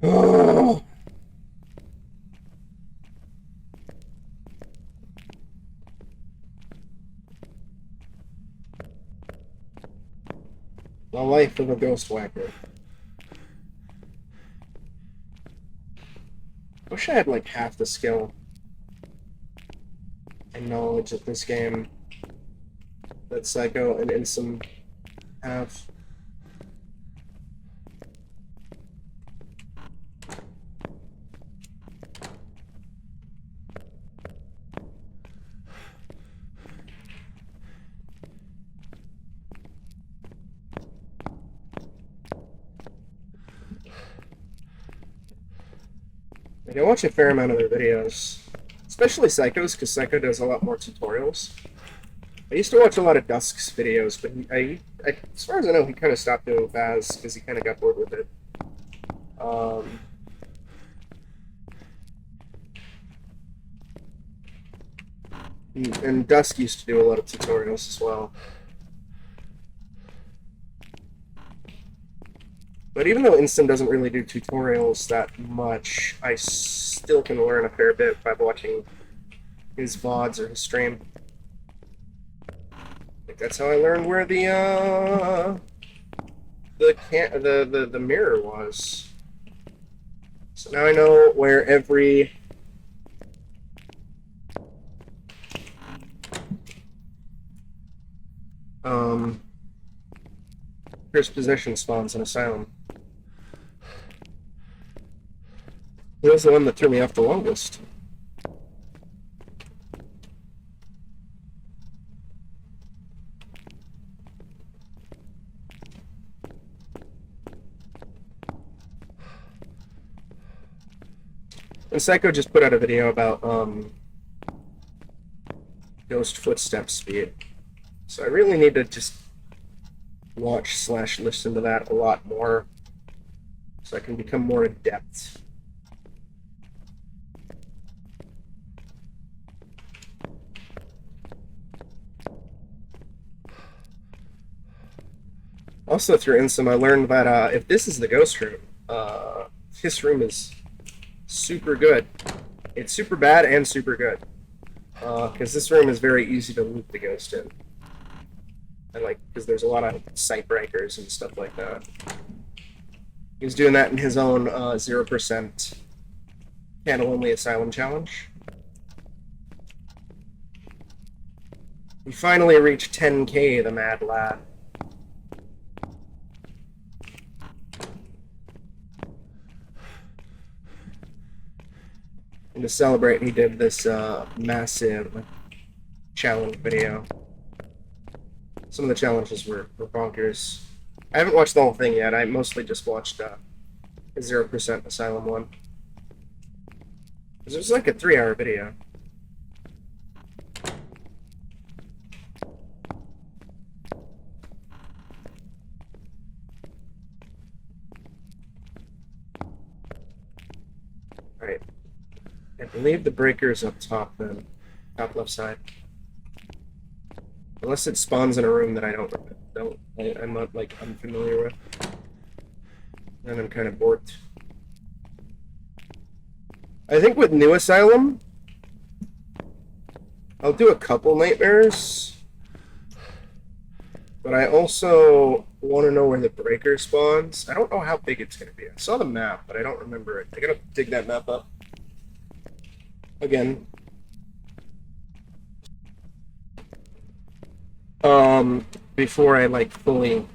Oh. The life of a ghost whacker. Wish I had like half the skill and knowledge of this game that Psycho and Insum have. I watch a fair amount of their videos, especially Psycho's, because Psycho does a lot more tutorials. I used to watch a lot of Dusk's videos, but as far as I know, he kind of stopped doing Phas because he kind of got bored with it. And Dusk used to do a lot of tutorials as well. But even though Instant doesn't really do tutorials that much, I still can learn a fair bit by watching his VODs or his stream. Like that's how I learned where the mirror was. So now I know where every cursed possession spawns in Asylum. He was the one that threw me off the longest. And Psycho just put out a video about ghost footstep speed. So I really need to just watch/listen to that a lot more so I can become more adept. Also, through Insum, I learned that if this is the ghost room, this room is super good. It's super bad and super good. Because this room is very easy to loop the ghost in. And because there's a lot of sight breakers and stuff like that. He was doing that in his own 0% candle-only Asylum challenge. We finally reached 10K, the mad lad. And to celebrate, he did this massive challenge video. Some of the challenges were bonkers. I haven't watched the whole thing yet. I mostly just watched the 0% Asylum one. It was like a 3-hour video. Alright. I believe the breaker's up top then. Top left side. Unless it spawns in a room that I'm not like unfamiliar with. Then I'm kind of bored. I think with New Asylum, I'll do a couple nightmares. But I also want to know where the breaker spawns. I don't know how big it's going to be. I saw the map, but I don't remember it. I gotta dig that map up. Again. Before I like fully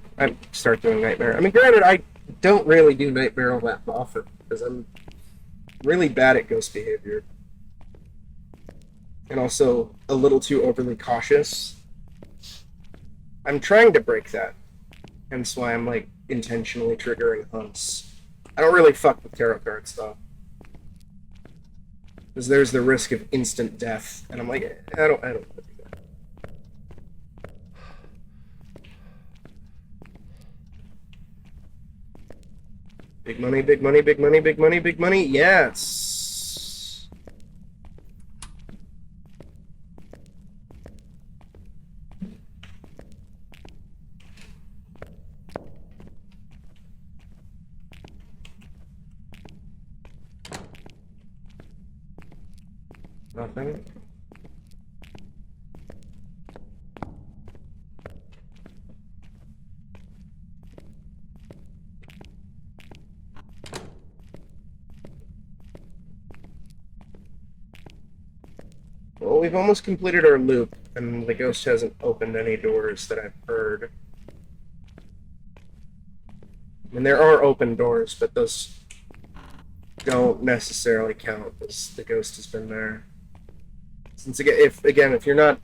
start doing Nightmare. I mean, granted, I don't really do Nightmare all that often because I'm really bad at ghost behavior. And also a little too overly cautious. I'm trying to break that. Hence why I'm like intentionally triggering hunts. I don't really fuck with tarot cards though. Because there's the risk of instant death. And I'm like, I don't want to do that. Big money, big money, big money, big money, big money. Yes. Nothing. Well, we've almost completed our loop, and the ghost hasn't opened any doors that I've heard. I mean, there are open doors, but those don't necessarily count as the ghost has been there. Since again, if you're not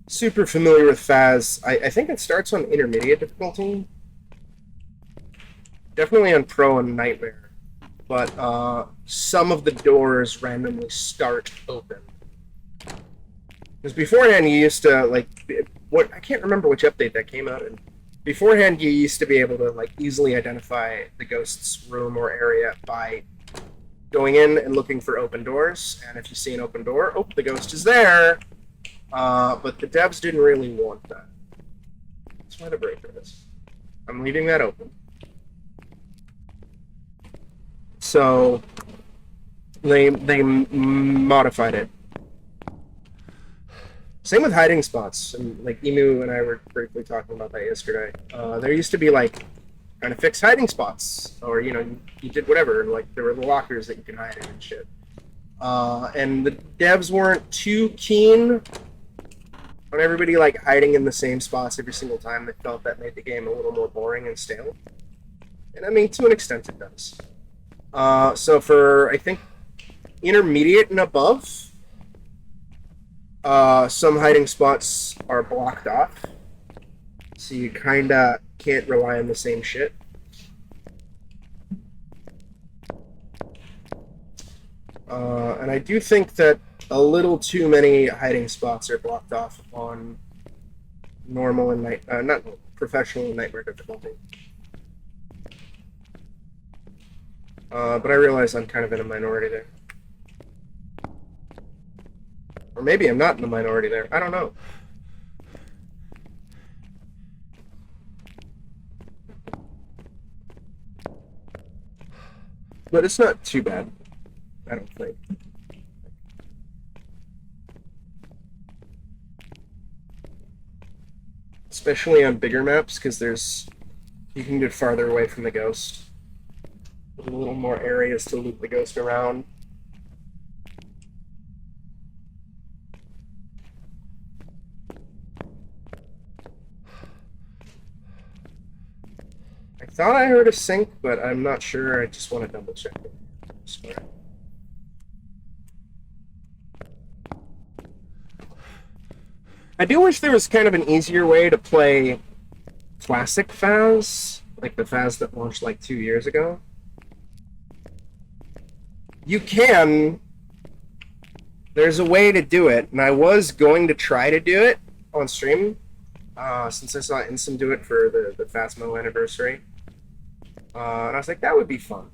super familiar with Phas, I think it starts on intermediate difficulty. Definitely on Pro and Nightmare, but some of the doors randomly start open. Because beforehand you used to, like, I can't remember which update that came out in. Beforehand you used to be able to, like, easily identify the ghost's room or area by going in and looking for open doors, and if you see an open door, oh, the ghost is there! But the devs didn't really want that. That's why the breaker is. I'm leaving that open. So, they modified it. Same with hiding spots, and like Emu and I were briefly talking about that yesterday. There used to be like kind of fixed hiding spots, or you know, you did whatever, and like there were the lockers that you could hide in and shit. And the devs weren't too keen on everybody like hiding in the same spots every single time. They felt that made the game a little more boring and stale. And I mean, to an extent, it does. So for I think intermediate and above. Some hiding spots are blocked off, so you kinda can't rely on the same shit. And I do think that a little too many hiding spots are blocked off on normal and not professional and nightmare difficulty. But I realize I'm kind of in a minority there. Or maybe I'm not in the minority there. I don't know. But it's not too bad. I don't think. Especially on bigger maps, because you can get farther away from the ghost. There's a little more areas to loop the ghost around. I thought I heard a sink, but I'm not sure. I just want to double check it. I do wish there was kind of an easier way to play classic Phas, like the Phas that launched like 2 years ago. You can. There's a way to do it, and I was going to try to do it on stream, since I saw Insum do it for the Phasmo anniversary. And I was like, that would be fun.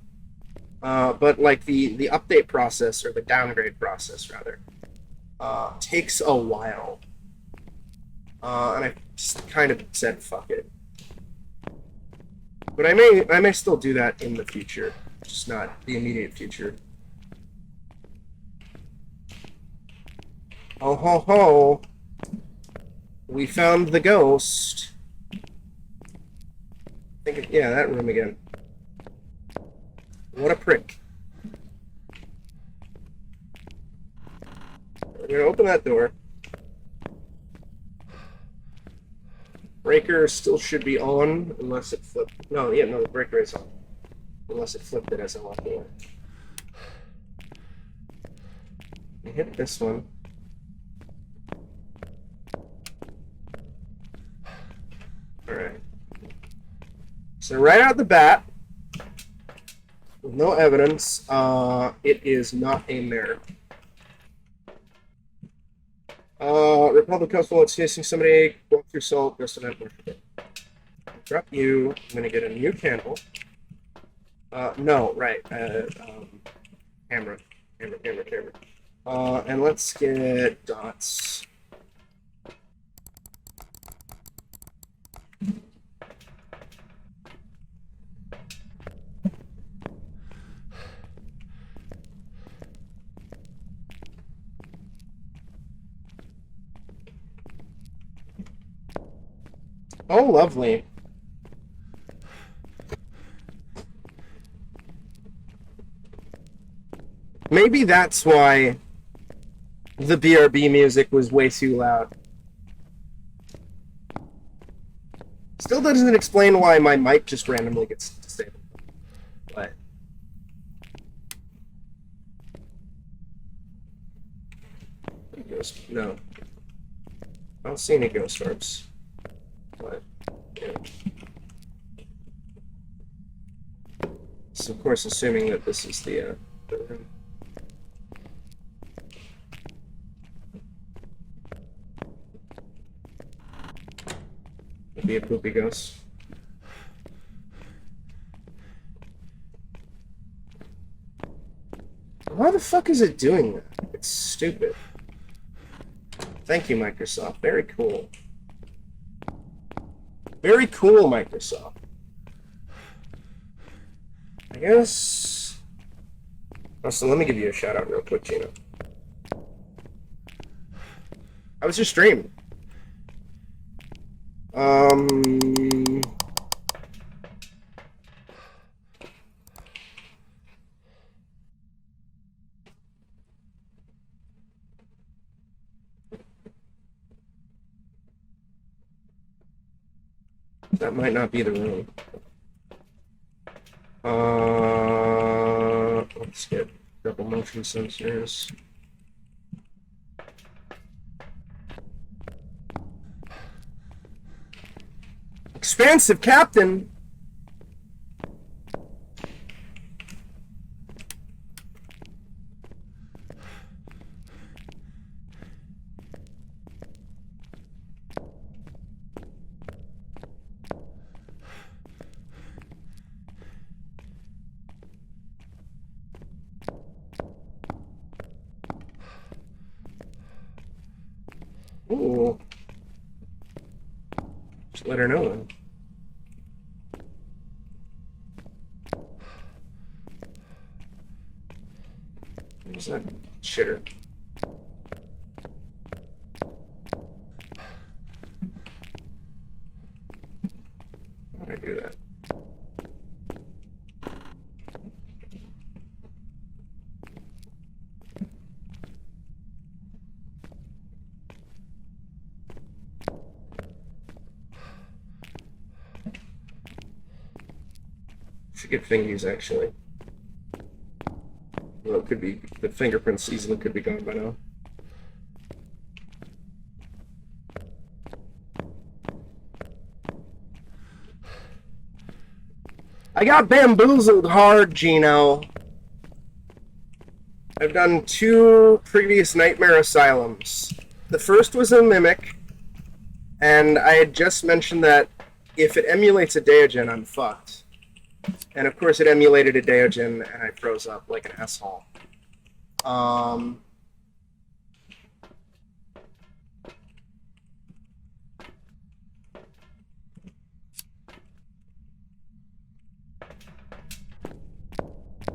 But like the update process, or the downgrade process rather, takes a while. And I just kind of said fuck it. But I may still do that in the future, just not the immediate future. Oh ho ho! We found the ghost. Yeah, that room again. What a prick. We're gonna open that door. Breaker still should be on, unless it flipped. No, the breaker is on. Unless it flipped it as I walked away. I hit this one. Alright. So right out the bat, with no evidence, it is not a mirror. Republic Coast while it's chasing somebody, walk through salt, rest of that worship it. Drop you, I'm gonna get a new candle. No, right, camera. And let's get dots. Oh, lovely. Maybe that's why the BRB music was way too loud. Still doesn't explain why my mic just randomly gets disabled. But no. I don't see any ghost orbs. But yeah. So of course, assuming that this is the room. It'd be a poopy ghost. Why the fuck is it doing that? It's stupid. Thank you, Microsoft. Very cool. Very cool, Microsoft. I guess... Also, let me give you a shout out real quick, Gina. How was your stream? That might not be the room. Let's get double motion sensors. Expansive Captain! Ooh. Just let her know then. Where's that shitter? How did I do that? Should get fingies actually. Well, it could be, the fingerprints easily could be gone by now. I got bamboozled hard, Gino. I've done 2 previous Nightmare Asylums. The first was a Mimic, and I had just mentioned that if it emulates a Deogen, I'm fucked. And of course it emulated a Deogen, and I froze up like an asshole.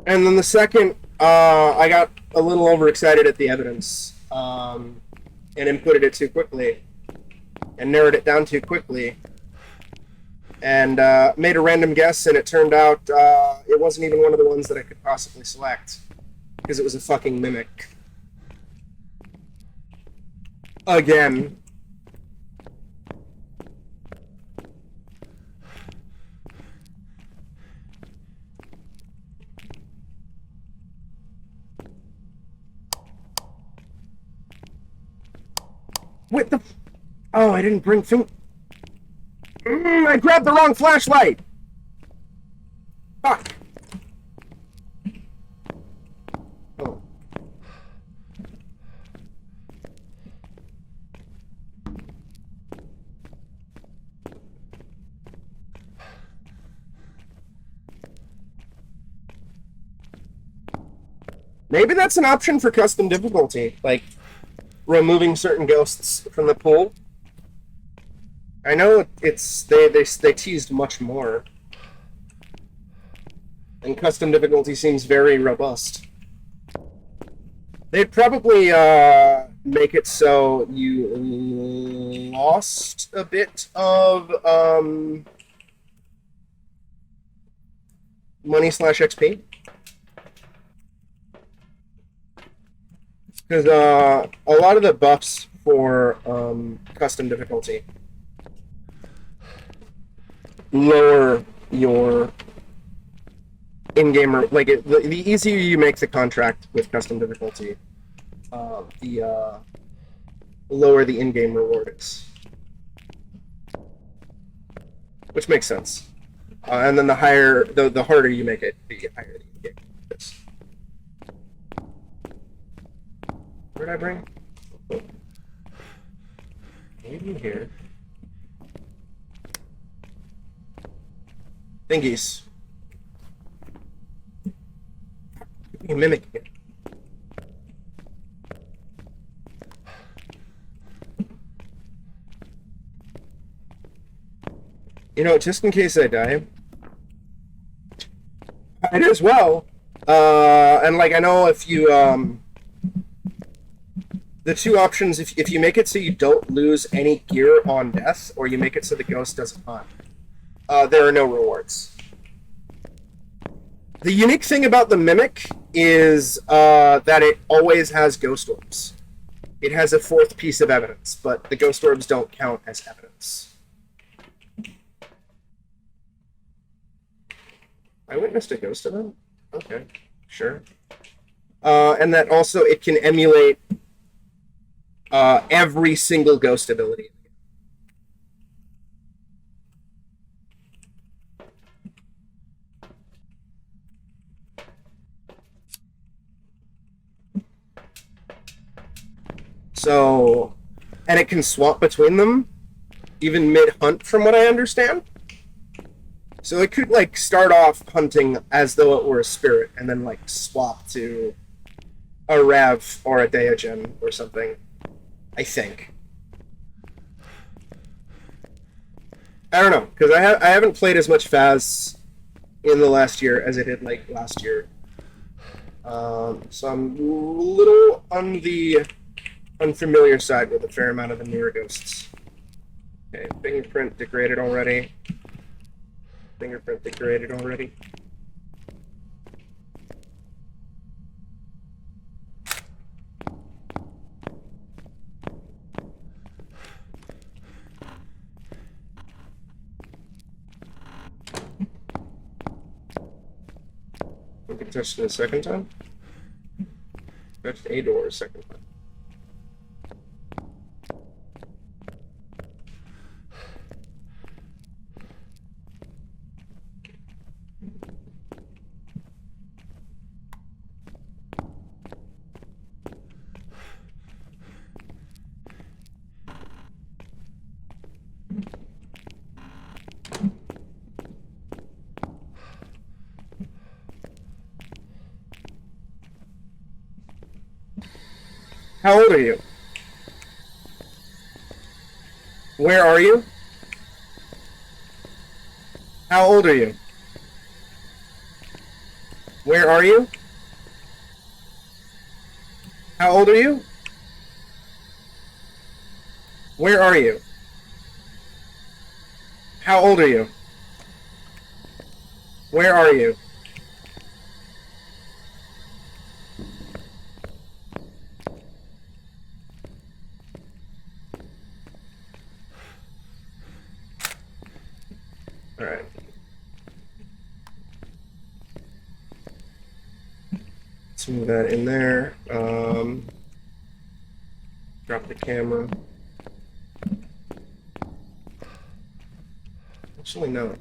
And then the second, I got a little overexcited at the evidence, and inputted it too quickly, and narrowed it down too quickly, and made a random guess, and it turned out it wasn't even one of the ones that I could possibly select, because it was a fucking Mimic. Again. What the... Oh, I didn't bring I grabbed the wrong flashlight! Fuck! Oh. Maybe that's an option for custom difficulty, like removing certain ghosts from the pool. I know it's they teased much more, and custom difficulty seems very robust. They'd probably make it so you lost a bit of money/XP. Because a lot of the buffs for custom difficulty lower your in-game, like the easier you make the contract with custom difficulty, the lower the in-game reward is, which makes sense. And then the harder you make it, the higher the in-game is. Where did I bring? Maybe here. Thingies. Give me a Mimic again. You know, just in case I die, I do as well. And like I know if you the 2 options, if you make it so you don't lose any gear on death, or you make it so the ghost doesn't hunt, there are no rewards. The unique thing about the Mimic is that it always has ghost orbs. It has a 4th piece of evidence, but the ghost orbs don't count as evidence. I witnessed a ghost event? Okay, sure. And that also it can emulate every single ghost ability. So, and it can swap between them, even mid-hunt, from what I understand. So it could, like, start off hunting as though it were a spirit, and then, like, swap to a Rev or a Deogen or something. I think. I don't know, because I haven't played as much Phas in the last year as I did, like, last year. So I'm a little on the unfamiliar side with a fair amount of the newer ghosts. Okay, fingerprint degraded already. Fingerprint degraded already. We can touch it a second time. Touched a door a second time. How old are you? Where are you? How old are you? Where are you? How old are you? Where are you? How old are you? Where are you? Alright. Let's move that in there. Drop the camera. Actually, no.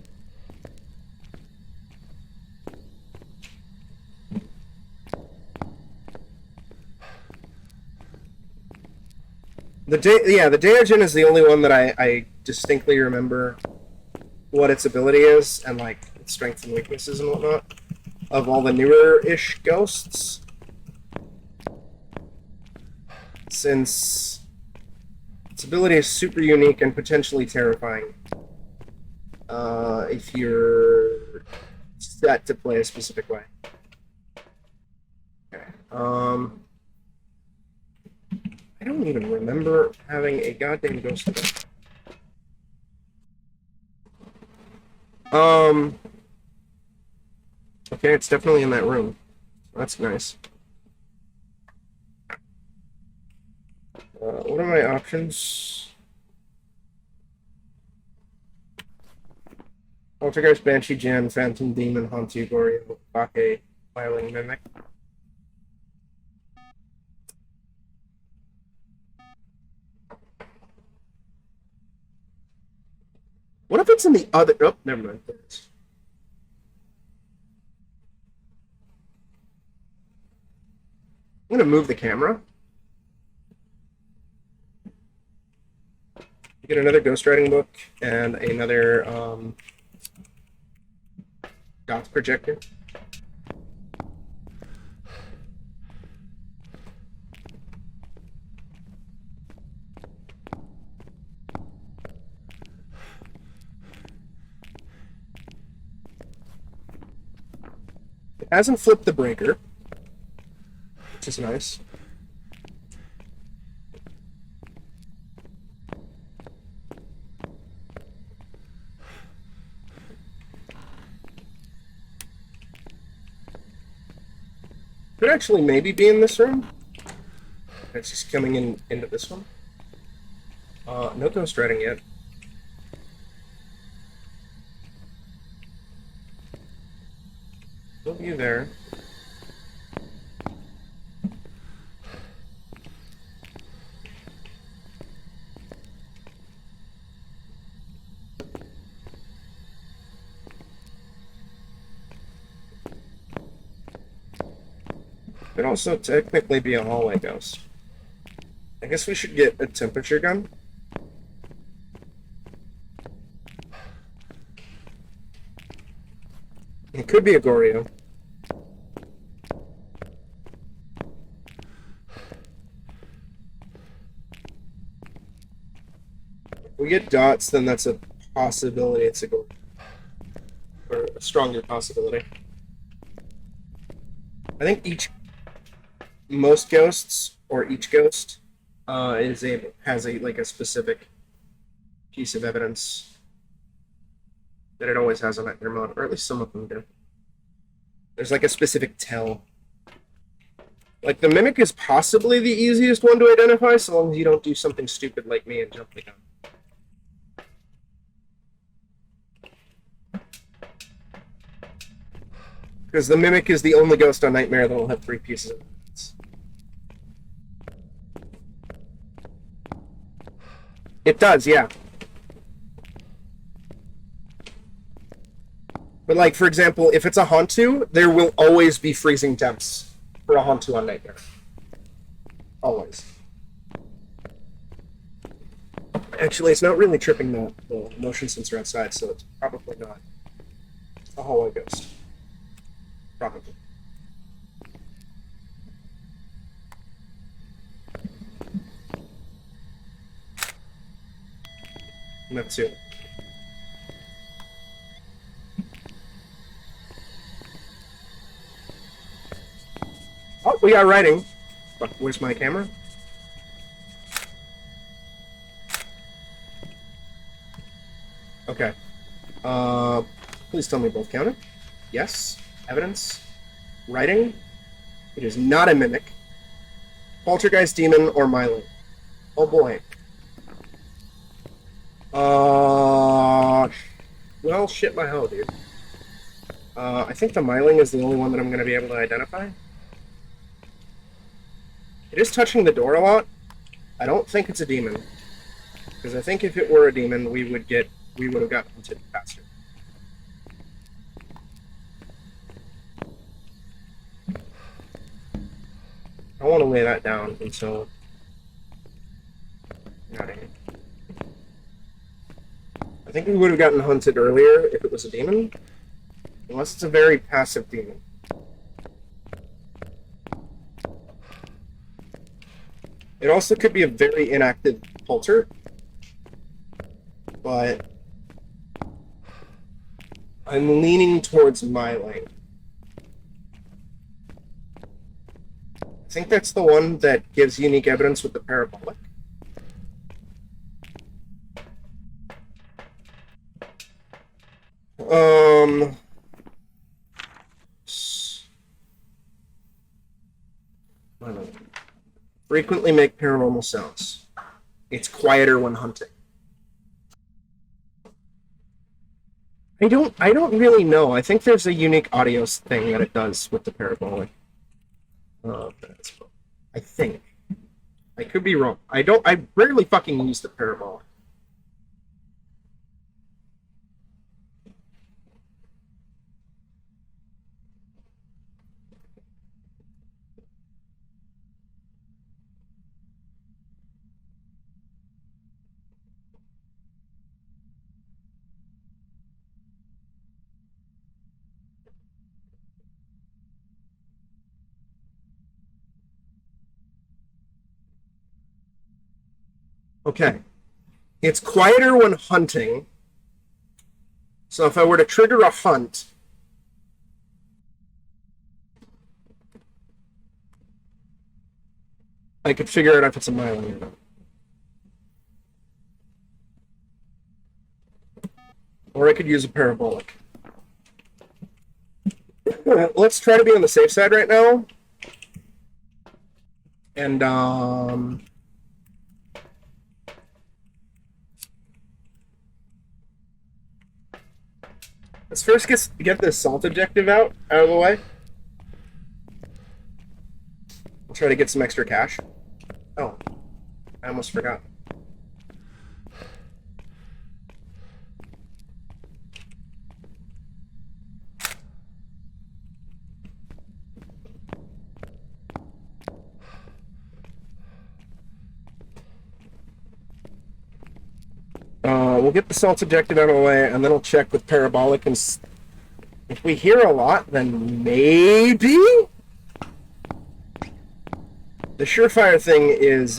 The Daojin is the only one that I distinctly remember what its ability is, and like its strengths and weaknesses and whatnot. Of all the newer-ish ghosts. Since its ability is super unique and potentially terrifying. If you're set to play a specific way. Okay. I don't even remember having a goddamn ghost event. Okay, it's definitely in that room. That's nice. What are my options? Poltergeist, Banshee, Jan, Phantom, Demon, Hantu, Goryo, Bake, Viling, Mimic. What if it's in the other... Oh, never mind. I'm gonna move the camera. Get another ghostwriting book and another dots projector. It hasn't flipped the breaker, which is nice. Could actually maybe be in this room. It's just coming into this one. No ghostwriting yet. Still be there. Could also technically be a hallway ghost. I guess we should get a temperature gun. It could be a Goryo. If we get dots, then that's a possibility it's a Goryo. Or a stronger possibility. I think most ghosts, or each ghost, has a specific piece of evidence that it always has on nightmare mode, or at least some of them do. There's like a specific tell. Like the mimic is possibly the easiest one to identify, so long as you don't do something stupid like me and jump the gun. Because the mimic is the only ghost on nightmare that will have 3 pieces of evidence. It does, yeah. But like, for example, if it's a Hantu, there will always be freezing temps for a Hantu on nightmare. Always. Actually, it's not really tripping the motion sensor outside, so it's probably not a hallway ghost. Probably. That's it. Oh, we got writing. Fuck, where's my camera? Okay. Please tell me both counted. Yes. Evidence. Writing. It is not a mimic. Poltergeist, demon, or myling. Oh boy. Well, shit my hoe, dude. I think the myling is the only one that I'm going to be able to identify. It is touching the door a lot. I don't think it's a demon. Because I think if it were a demon, we would have gotten hunted faster. I want to lay that down until... Not any. I think we would have gotten hunted earlier if it was a demon. Unless it's a very passive demon. It also could be a very inactive polter. But I'm leaning towards myling. I think that's the one that gives unique evidence with the parabolic. Frequently make paranormal sounds. It's quieter when hunting. I don't really know. I think there's a unique audio thing that it does with the parabolic. I think. I could be wrong. I rarely fucking use the parabolic. Okay. It's quieter when hunting. So if I were to trigger a hunt, I could figure out if it's a myling or not. Or I could use a parabolic. Let's try to be on the safe side right now. And, let's first get the assault objective out of the way. We'll try to get some extra cash. Oh, I almost forgot. We'll get the assault objective out of the way, and then we'll check with parabolic, and if we hear a lot, then maybe? The surefire thing is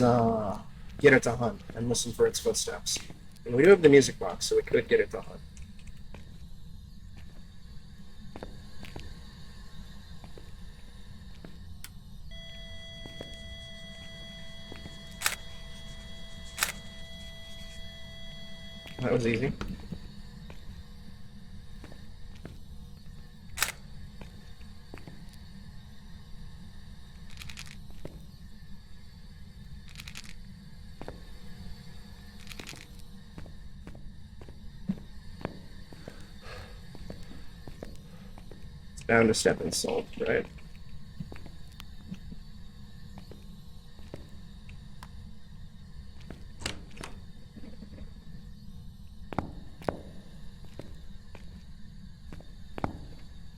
get it to hunt and listen for its footsteps. And we do have the music box, so we could get it to hunt. That was easy. It's bound to step in salt, right?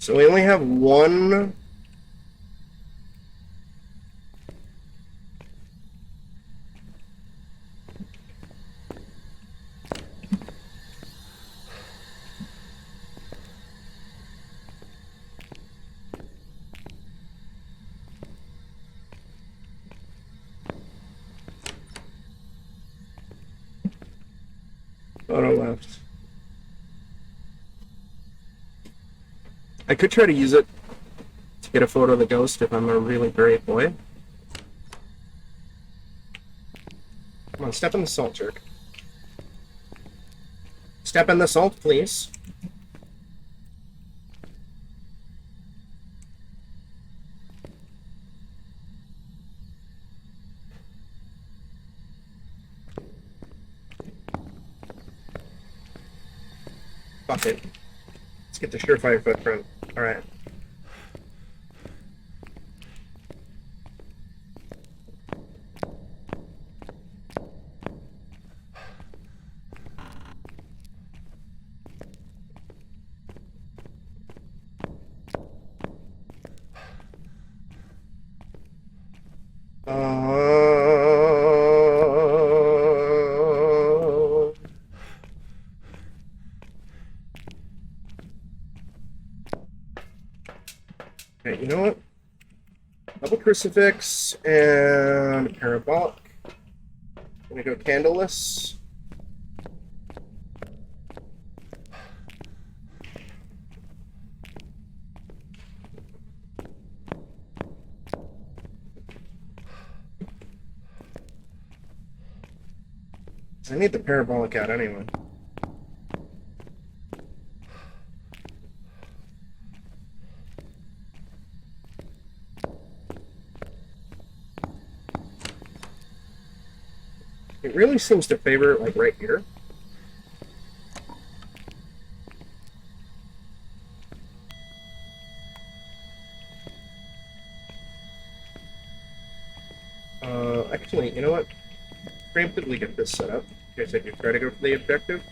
So we only have one. Photo left. I could try to use it to get a photo of the ghost if I'm a really brave boy. Come on, step in the salt, jerk. Step in the salt, please. Fuck it. Let's get the surefire footprint. Alright. Okay, you know what? Double crucifix and parabolic. I'm gonna go candleless. I need the parabolic out anyway. It really seems to favor it, like, right here. Actually, you know what? Preemptively get this set up. In case I do try to go for the objective.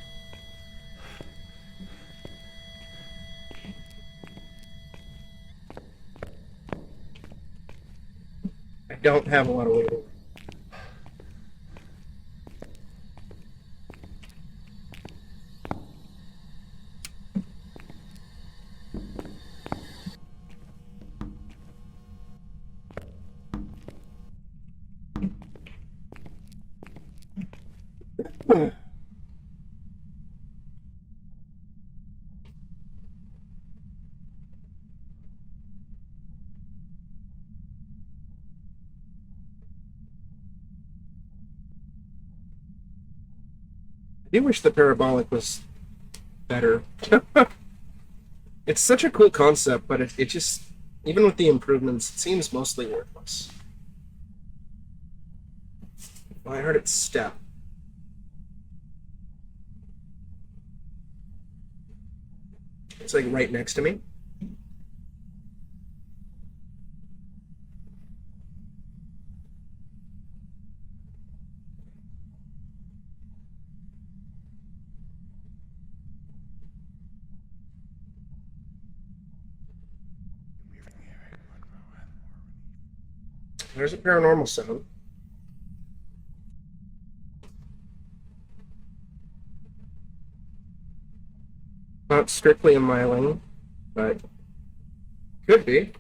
I don't have a lot of wiggle. I do wish the parabolic was better. It's such a cool concept, but it just, even with the improvements, it seems mostly worthless. Oh, I heard it step. It's like right next to me. There's a paranormal sound. Not strictly a myling, but could be.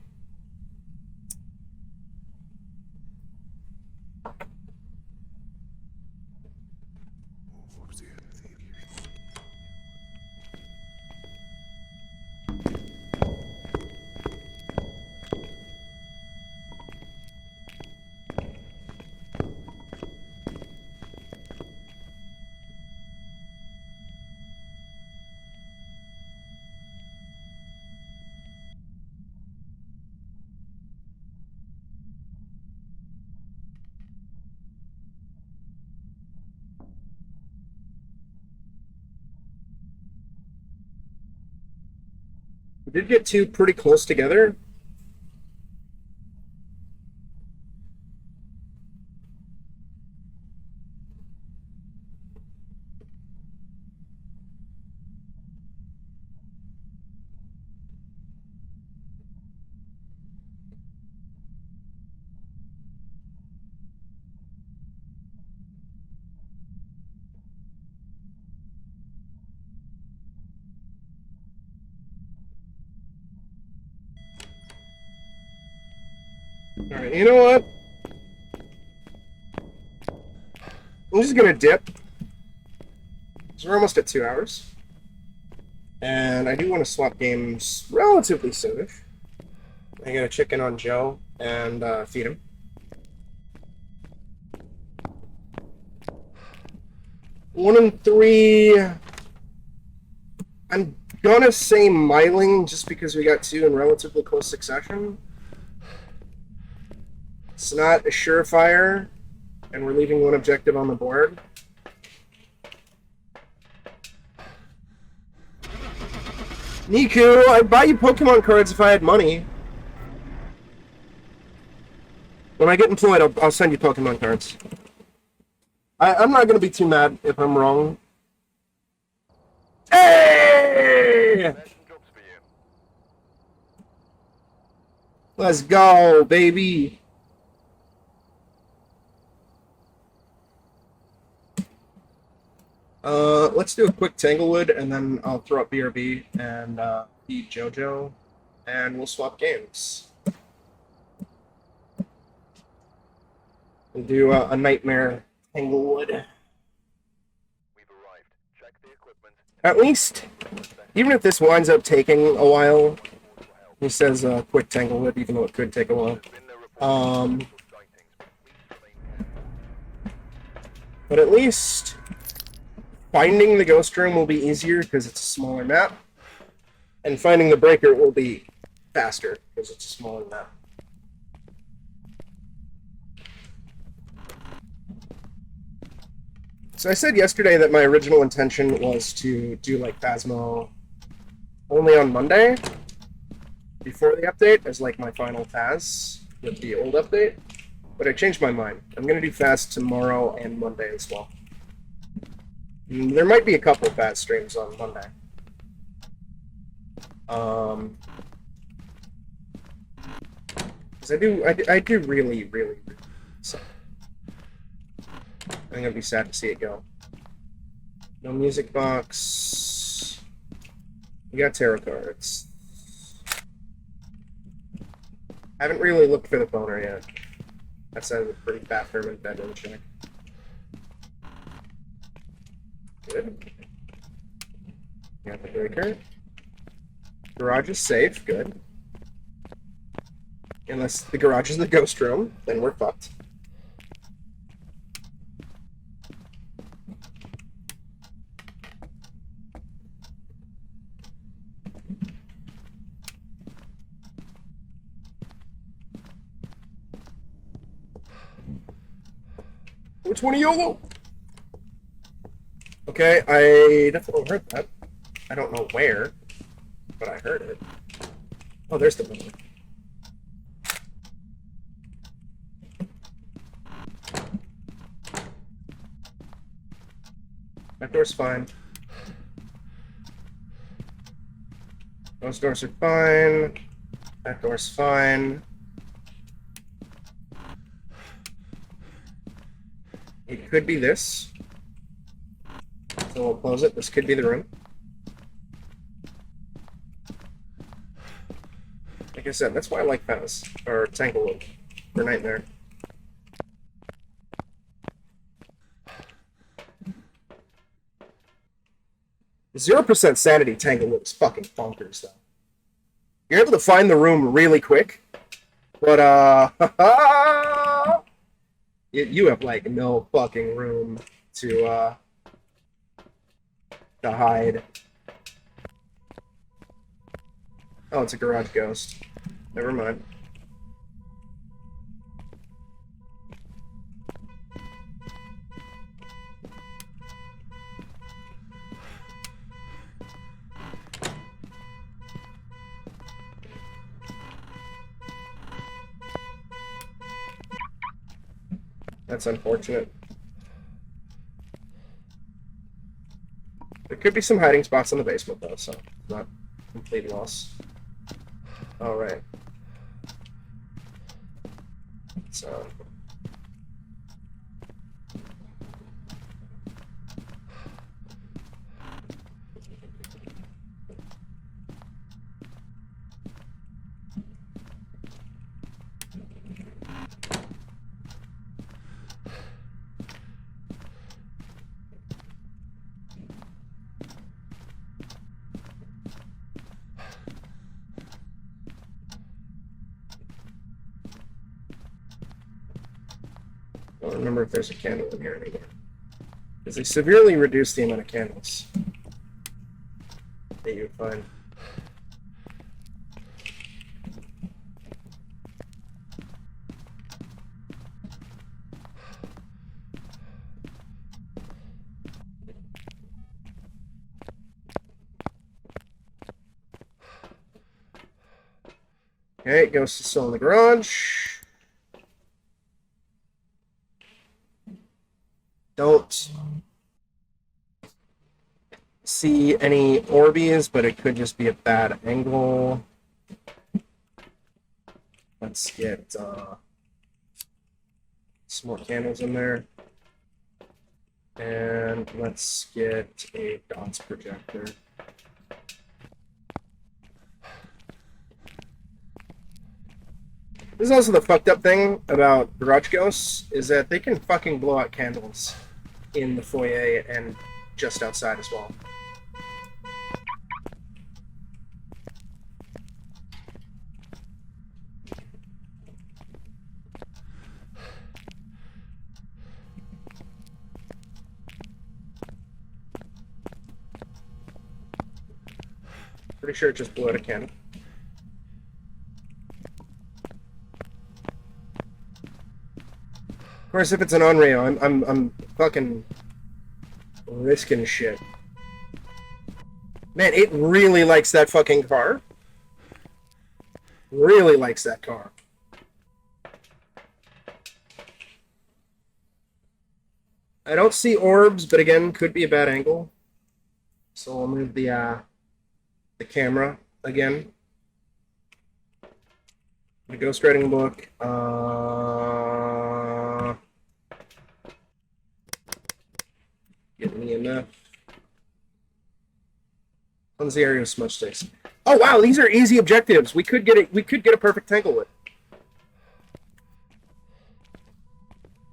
We did get two pretty close together. Alright, you know what? I'm just gonna dip. Just So we're almost at 2 hours. And I do want to swap games relatively soon. I gotta check in on Joe and feed him. One and three. I'm gonna say miling just because we got two in relatively close succession. It's not a surefire, and we're leaving one objective on the board. Niku, I'd buy you Pokemon cards if I had money. When I get employed, I'll send you Pokemon cards. I'm not gonna be too mad if I'm wrong. Hey! Let's go, baby. Let's do a quick Tanglewood, and then I'll throw up BRB and beat JoJo, and we'll swap games. We'll do a Nightmare Tanglewood. We've arrived. Check the equipment. At least, even if this winds up taking a while, he says quick Tanglewood, even though it could take a while. But at least finding the ghost room will be easier because it's a smaller map, and finding the breaker will be faster because it's a smaller map. So I said yesterday that my original intention was to do like Phasmo only on Monday before the update as like my final Phas with the old update, but I changed my mind. I'm gonna do Phas tomorrow and Monday as well. There might be a couple of Phas streams on Monday. Because I do really so. I'm gonna be sad to see it go. No music box. We got tarot cards. Haven't really looked for the boner yet. That's a pretty bathroom and bedroom check. Good. Got the breaker. Garage is safe, good. Unless the garage is the ghost room, then we're fucked. Which one of YOLO? Okay, I definitely heard that. I don't know where, but I heard it. Oh, there's the one. That door's fine. Those doors are fine. That door's fine. It could be this. So we'll close it. This could be the room. Like I said, that's why I like Phas, or Tanglewood, for Nightmare. %0 sanity Tanglewood is fucking bonkers, though. You're able to find the room really quick, but, you have, like, no fucking room to hide. Oh, it's a garage ghost. Never mind. That's unfortunate. There could be some hiding spots in the basement, though, so not complete loss. Alright. So... don't remember if there's a candle in here anymore. Because they severely reduced the amount of candles that you would find. Okay, ghost is still in the garage. Don't see any Orbeez, but it could just be a bad angle. Let's get some more candles in there. And let's get a dots projector. This is also the fucked up thing about garage ghosts, is that they can fucking blow out candles in the foyer and just outside as well. Pretty sure it just blew out a candle. Of course, if it's an Unreal, I'm fucking risking shit. Man, it really likes that fucking car. Really likes that car. I don't see orbs, but again, could be a bad angle. So I'll move the camera again. The ghostwriting book. Get me enough. Cleanse the area of smudge sticks. Oh wow, these are easy objectives. We could get it. We could get a perfect Tanglewood.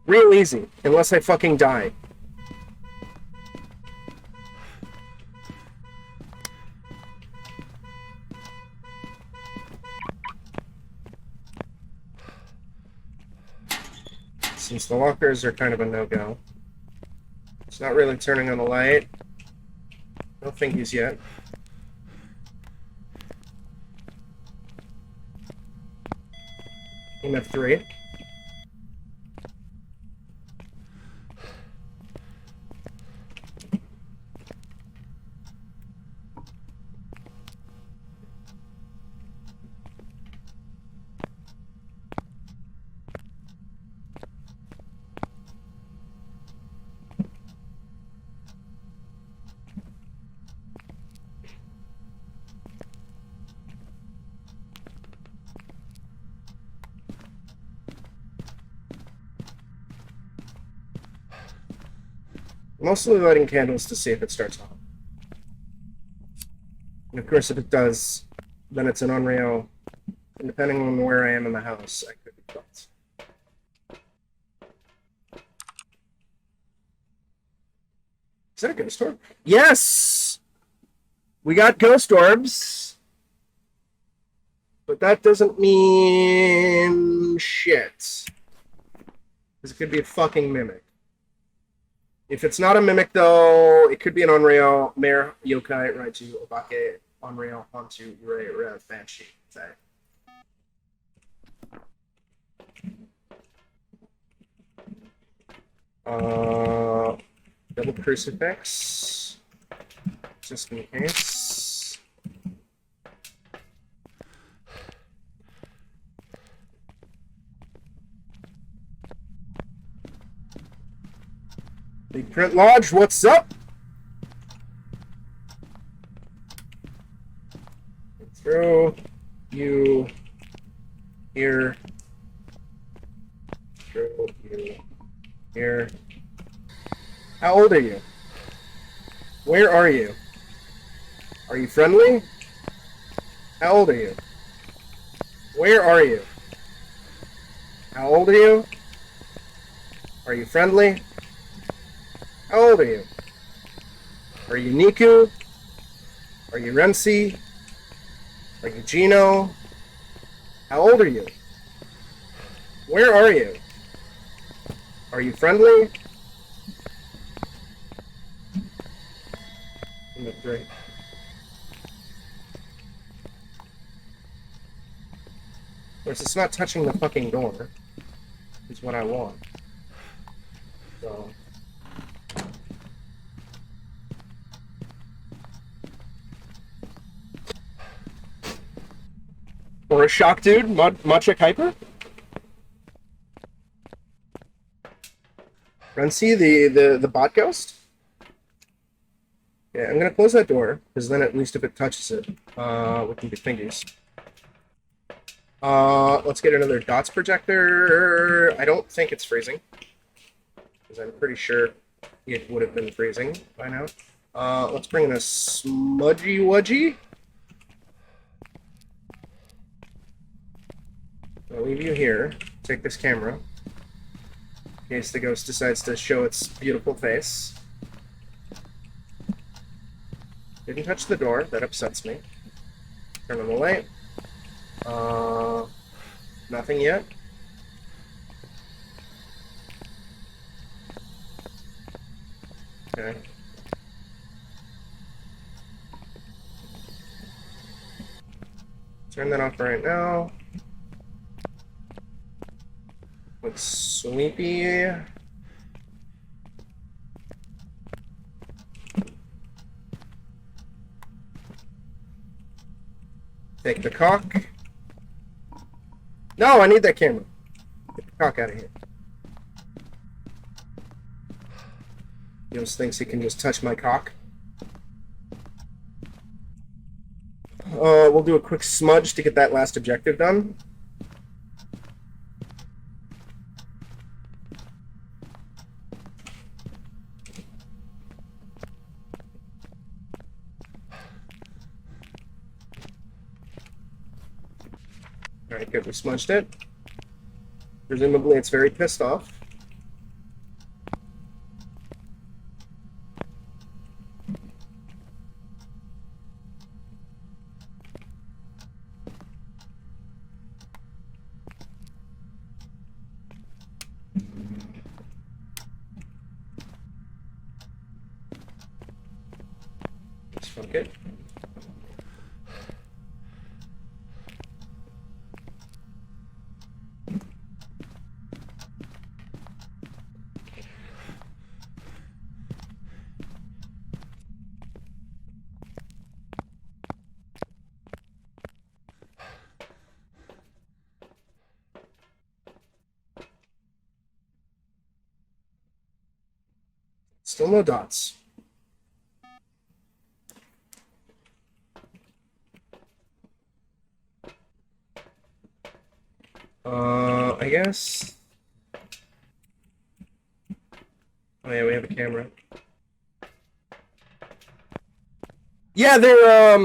Real easy, unless I fucking die. Since the lockers are kind of a no-go. It's not really turning on the light. No fingies yet. EMF 3. Mostly lighting candles to see if it starts on. And of course, if it does, then it's an Unreal. And depending on where I am in the house, I could be fucked. Is that a ghost orb? Yes! We got ghost orbs. But that doesn't mean shit. Because it could be a fucking mimic. If it's not a mimic, though, it could be an Unreal. Mare, Yokai, Raichu, Obake, Unreal, Hantu, Ure, Rev, Banshee. Double Crucifix. Just in case. Big Print Lodge, what's up? Throw you here. Throw you here. How old are you? Where are you? Are you friendly? How old are you? Where are you? How old are you? Are you friendly? How old are you? Are you Niku? Are you Rensi? Are you Gino? How old are you? Where are you? Are you friendly? Number 3. Of course, it's not touching the fucking door. Is what I want. So. Or a shock dude? Macha Kuiper? Runcy, the bot ghost? Yeah, I'm gonna close that door, because then at least if it touches it, we can do thingies. Let's get another dots projector. I don't think it's freezing, because I'm pretty sure it would have been freezing by now. Let's bring in a smudgy wudgy. I'll leave you here. Take this camera. In case the ghost decides to show its beautiful face. Didn't touch the door. That upsets me. Turn on the light. Nothing yet. Okay. Turn that off right now. Looks sleepy. Take the cock. No, I need that camera. Get the cock out of here. He just thinks he can just touch my cock. We'll do a quick smudge to get that last objective done. Alright, good, we smudged it. Presumably it's very pissed off. Let's fuck it. Still no dots. I guess. Oh yeah, we have a camera. Yeah, they're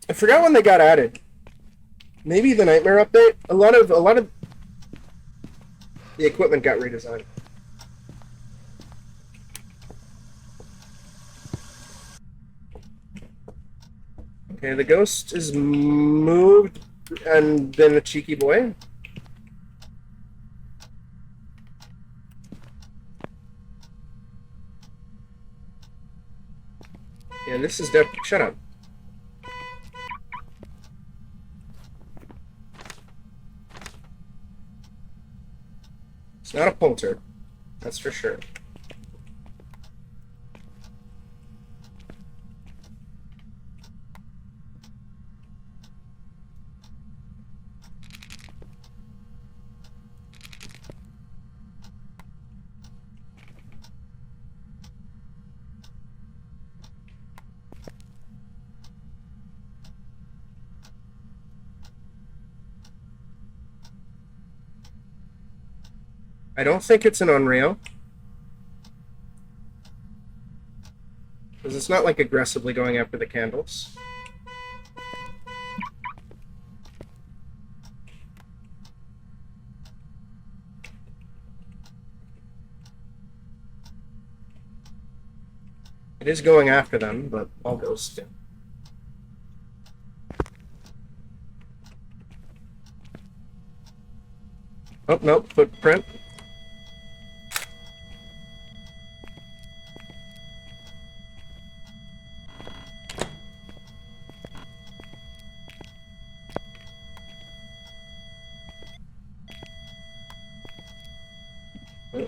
I forgot when they got added. Maybe the Nightmare update. A lot of the equipment got redesigned. Okay, the ghost is moved and been a cheeky boy. Yeah, this is shut up. It's not a polter, that's for sure. I don't think it's an Unreal. Because it's not like aggressively going after the candles. It is going after them, but all ghosts do. Oh, nope, footprint.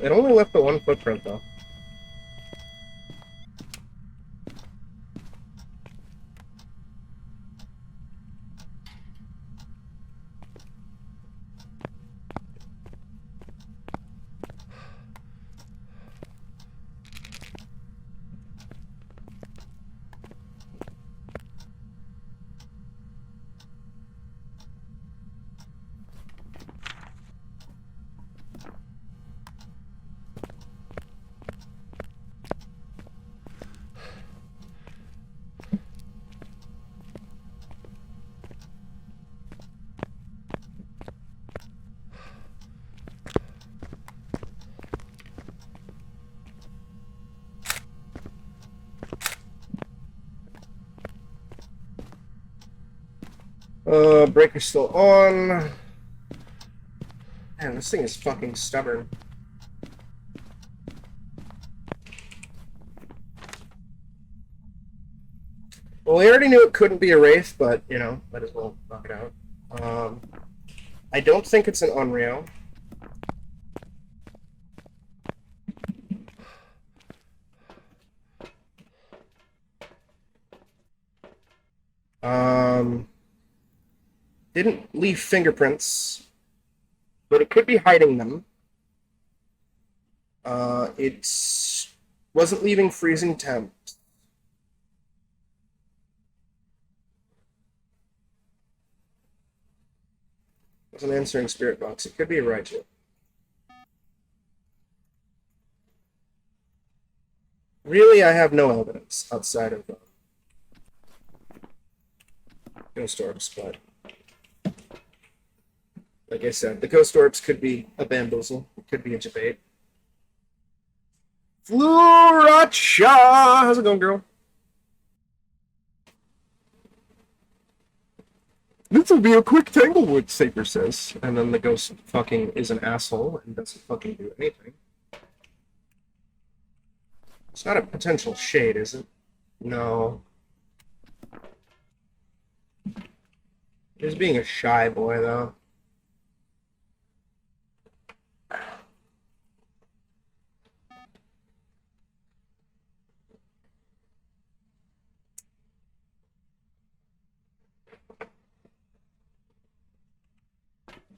It only left the one footprint, though. Breaker's still on. Man, this thing is fucking stubborn. Well, we already knew it couldn't be a wraith, but, you know, might as well knock it out. I don't think it's an Unreal. Didn't leave fingerprints, but it could be hiding them. It wasn't leaving freezing temps. Wasn't answering spirit box. It could be a Raichu. Really, I have no evidence outside of ghost orbs, but like I said, the ghost orbs could be a bamboozle. It could be a debate. Fluracha! How's it going, girl? This will be a quick Tanglewood, Saber says. And then the ghost fucking is an asshole and doesn't fucking do anything. It's not a potential shade, is it? No. He's being a shy boy, though.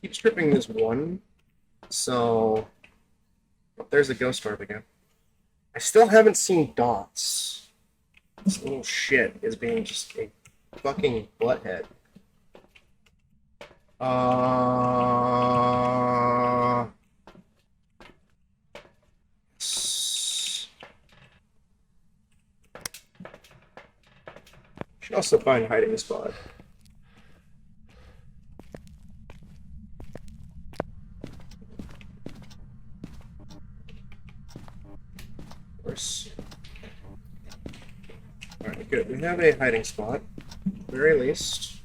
Keeps tripping this one, so there's a ghost orb again. I still haven't seen dots. This little shit is being just a fucking butthead. Should also find a hiding spot. Alright, good. We have a hiding spot, at the very least.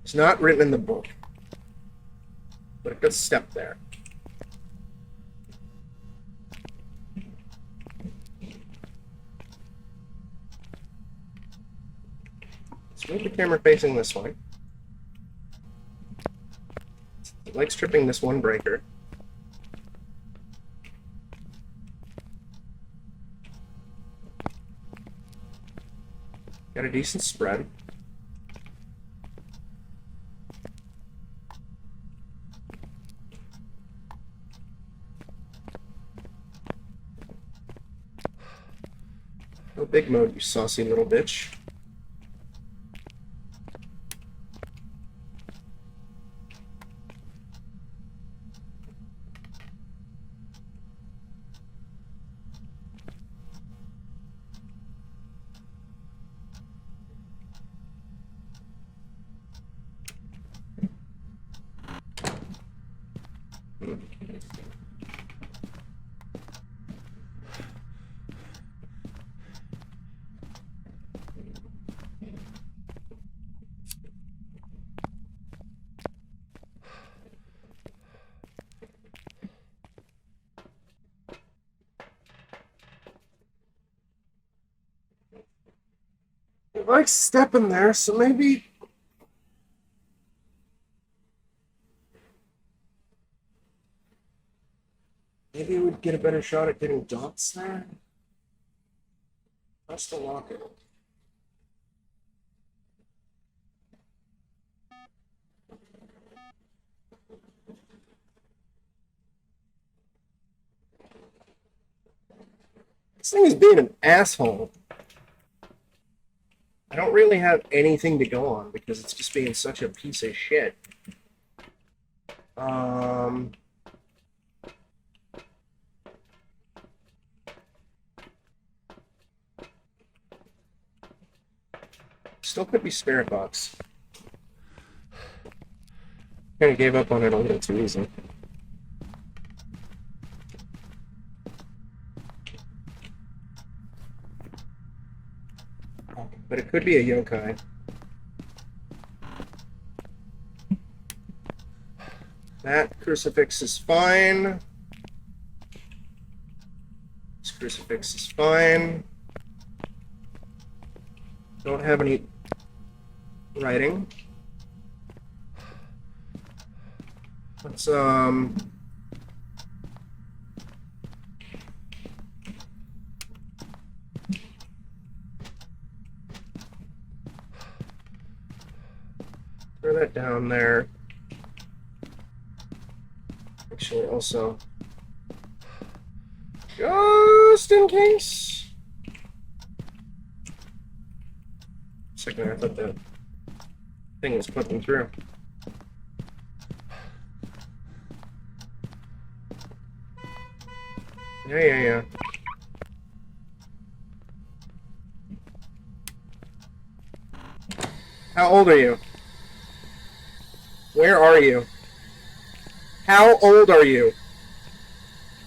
It's not written in the book, but it does step there. Let's move the camera facing this way. It likes tripping this one breaker. Got a decent spread. No big mode, you saucy little bitch. It likes stepping there, so maybe... Maybe we'd get a better shot at getting dots there. That's the locket. This thing is being an asshole. I don't really have anything to go on because it's just being such a piece of shit. Still could be Spirit Box. Kind of gave up on it a little too easy. But it could be a yokai. That crucifix is fine. This crucifix is fine. Don't have any writing. Let's throw that down there. Actually, also, just in case. Second, I thought the thing was putting through. Yeah. How old are you? Where are you? How old are you?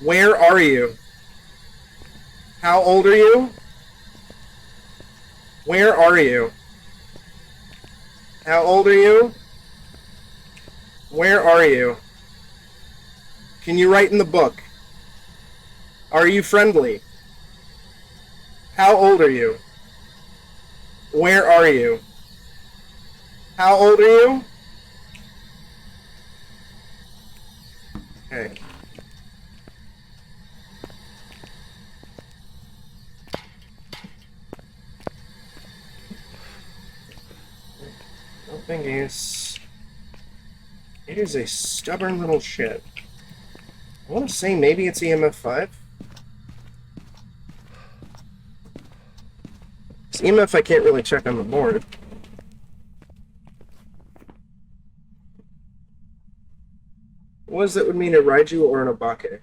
Where are you? How old are you? Where are you? How old are you? Where are you? Can you write in the book? Are you friendly? How old are you? Where are you? How old are you? Okay. No thingies. It is a stubborn little shit. I want to say maybe it's EMF 5. EMF I can't really check on the board. What does that would mean, a Raiju or an Obake?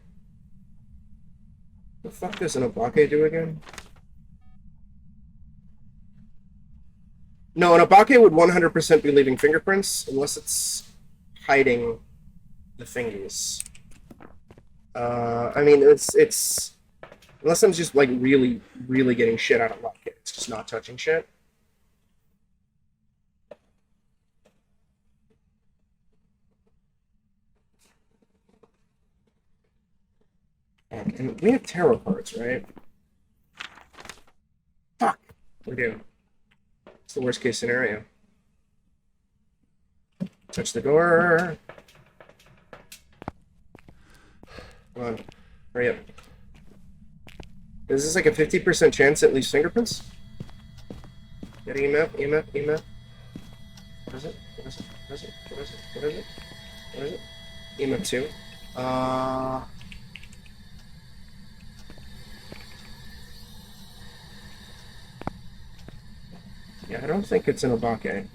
The fuck does an Obake do again? No, an Obake would 100% be leaving fingerprints, unless it's hiding the fingies. I mean, it's... Unless I'm just, like, really getting shit out of luck. It's just not touching shit. And we have tarot cards, right? Fuck! We do. It's the worst case scenario. Touch the door. Come on. Hurry up. Is this like a 50% chance it leaves fingerprints? Get EMF, EMF, EMF. What is it? What is it? What is it? What is it? What is it? What is it? EMF 2. Yeah, I don't think it's an Obake.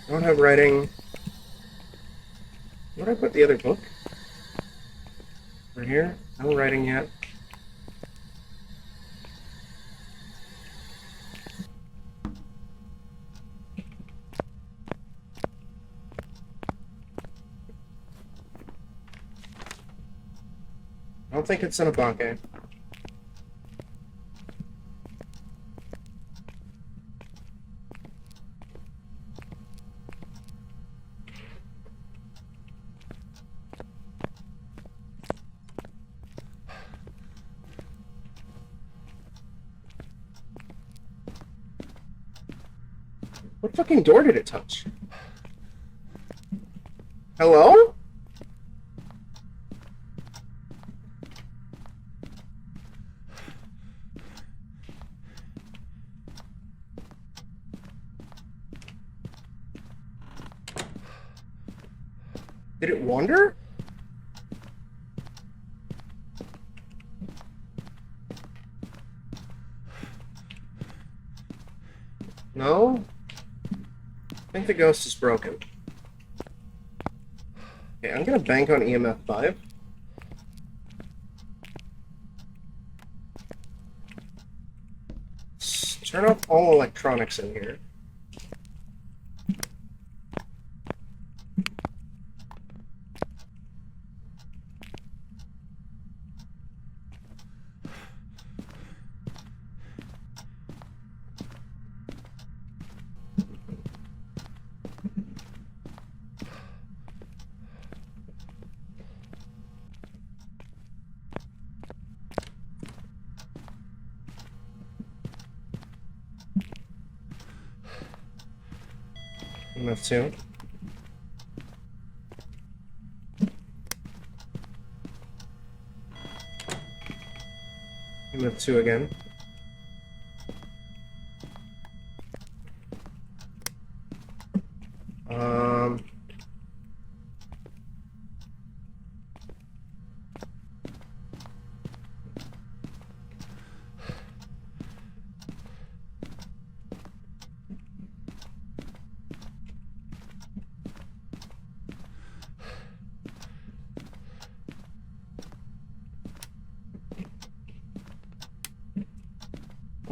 I don't have writing. Where did I put the other book? Right here? No writing yet. I don't think it's an Obake. What fucking door did it touch? Hello? Did it wander? No? I think the ghost is broken. Okay, I'm gonna bank on EMF 5. Let's turn off all electronics in here. EMF 2. EMF 2 again.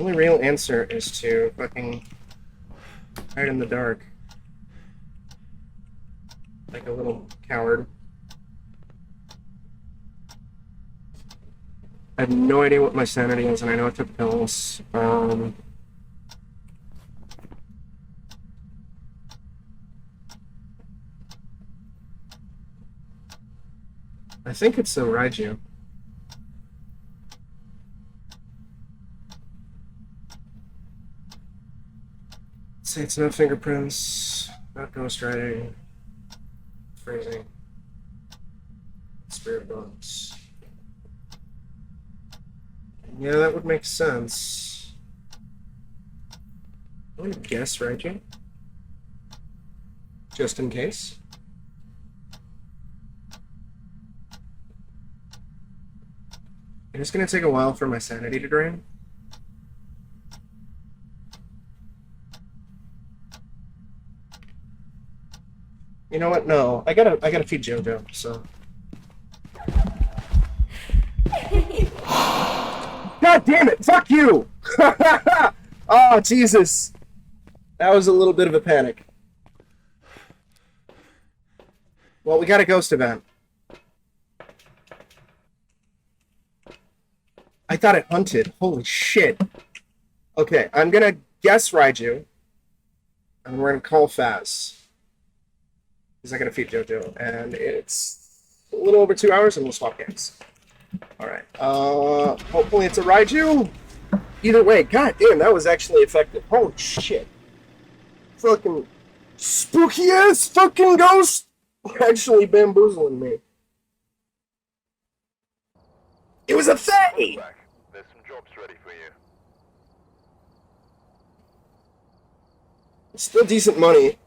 Only real answer is to fucking hide in the dark. Like a little coward. I have no idea what my sanity is, and I know I took pills. I think it's a Raiju. Say it's no fingerprints, not ghostwriting, phrasing, spirit box. Yeah, that would make sense. I'm gonna guess Raiju. Just in case. It's gonna take a while for my sanity to drain. You know what? No, I gotta feed JoJo. So. God damn it! Fuck you! Oh Jesus! That was a little bit of a panic. Well, we got a ghost event. I thought it hunted. Holy shit. Okay, I'm gonna guess Raiju. And we're gonna call Phaz. Because I gotta feed JoJo. And it's a little over 2 hours and we'll swap games. Alright. Hopefully it's a Raiju. Either way, god damn, that was actually effective. Holy shit. Fucking spooky ass fucking ghost actually bamboozling me. It was a Fae! Back. There's some jobs ready for you. Still decent money.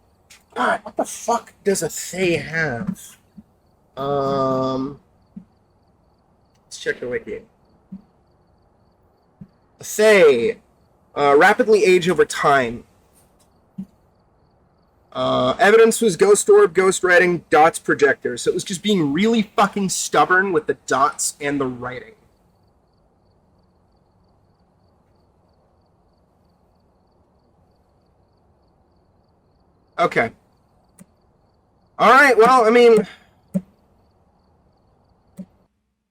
God, what the fuck does a Fae have? Let's check the wiki. A Fae. Rapidly age over time. Evidence was ghost orb, ghost writing, dots projector. So it was just being really fucking stubborn with the dots and the writing. Okay. Alright, well, I mean...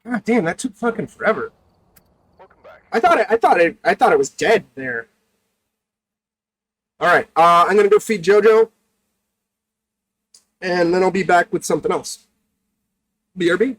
God damn, that took fucking forever. Welcome back. I thought it was dead there. Alright, I'm gonna go feed JoJo. And then I'll be back with something else. BRB.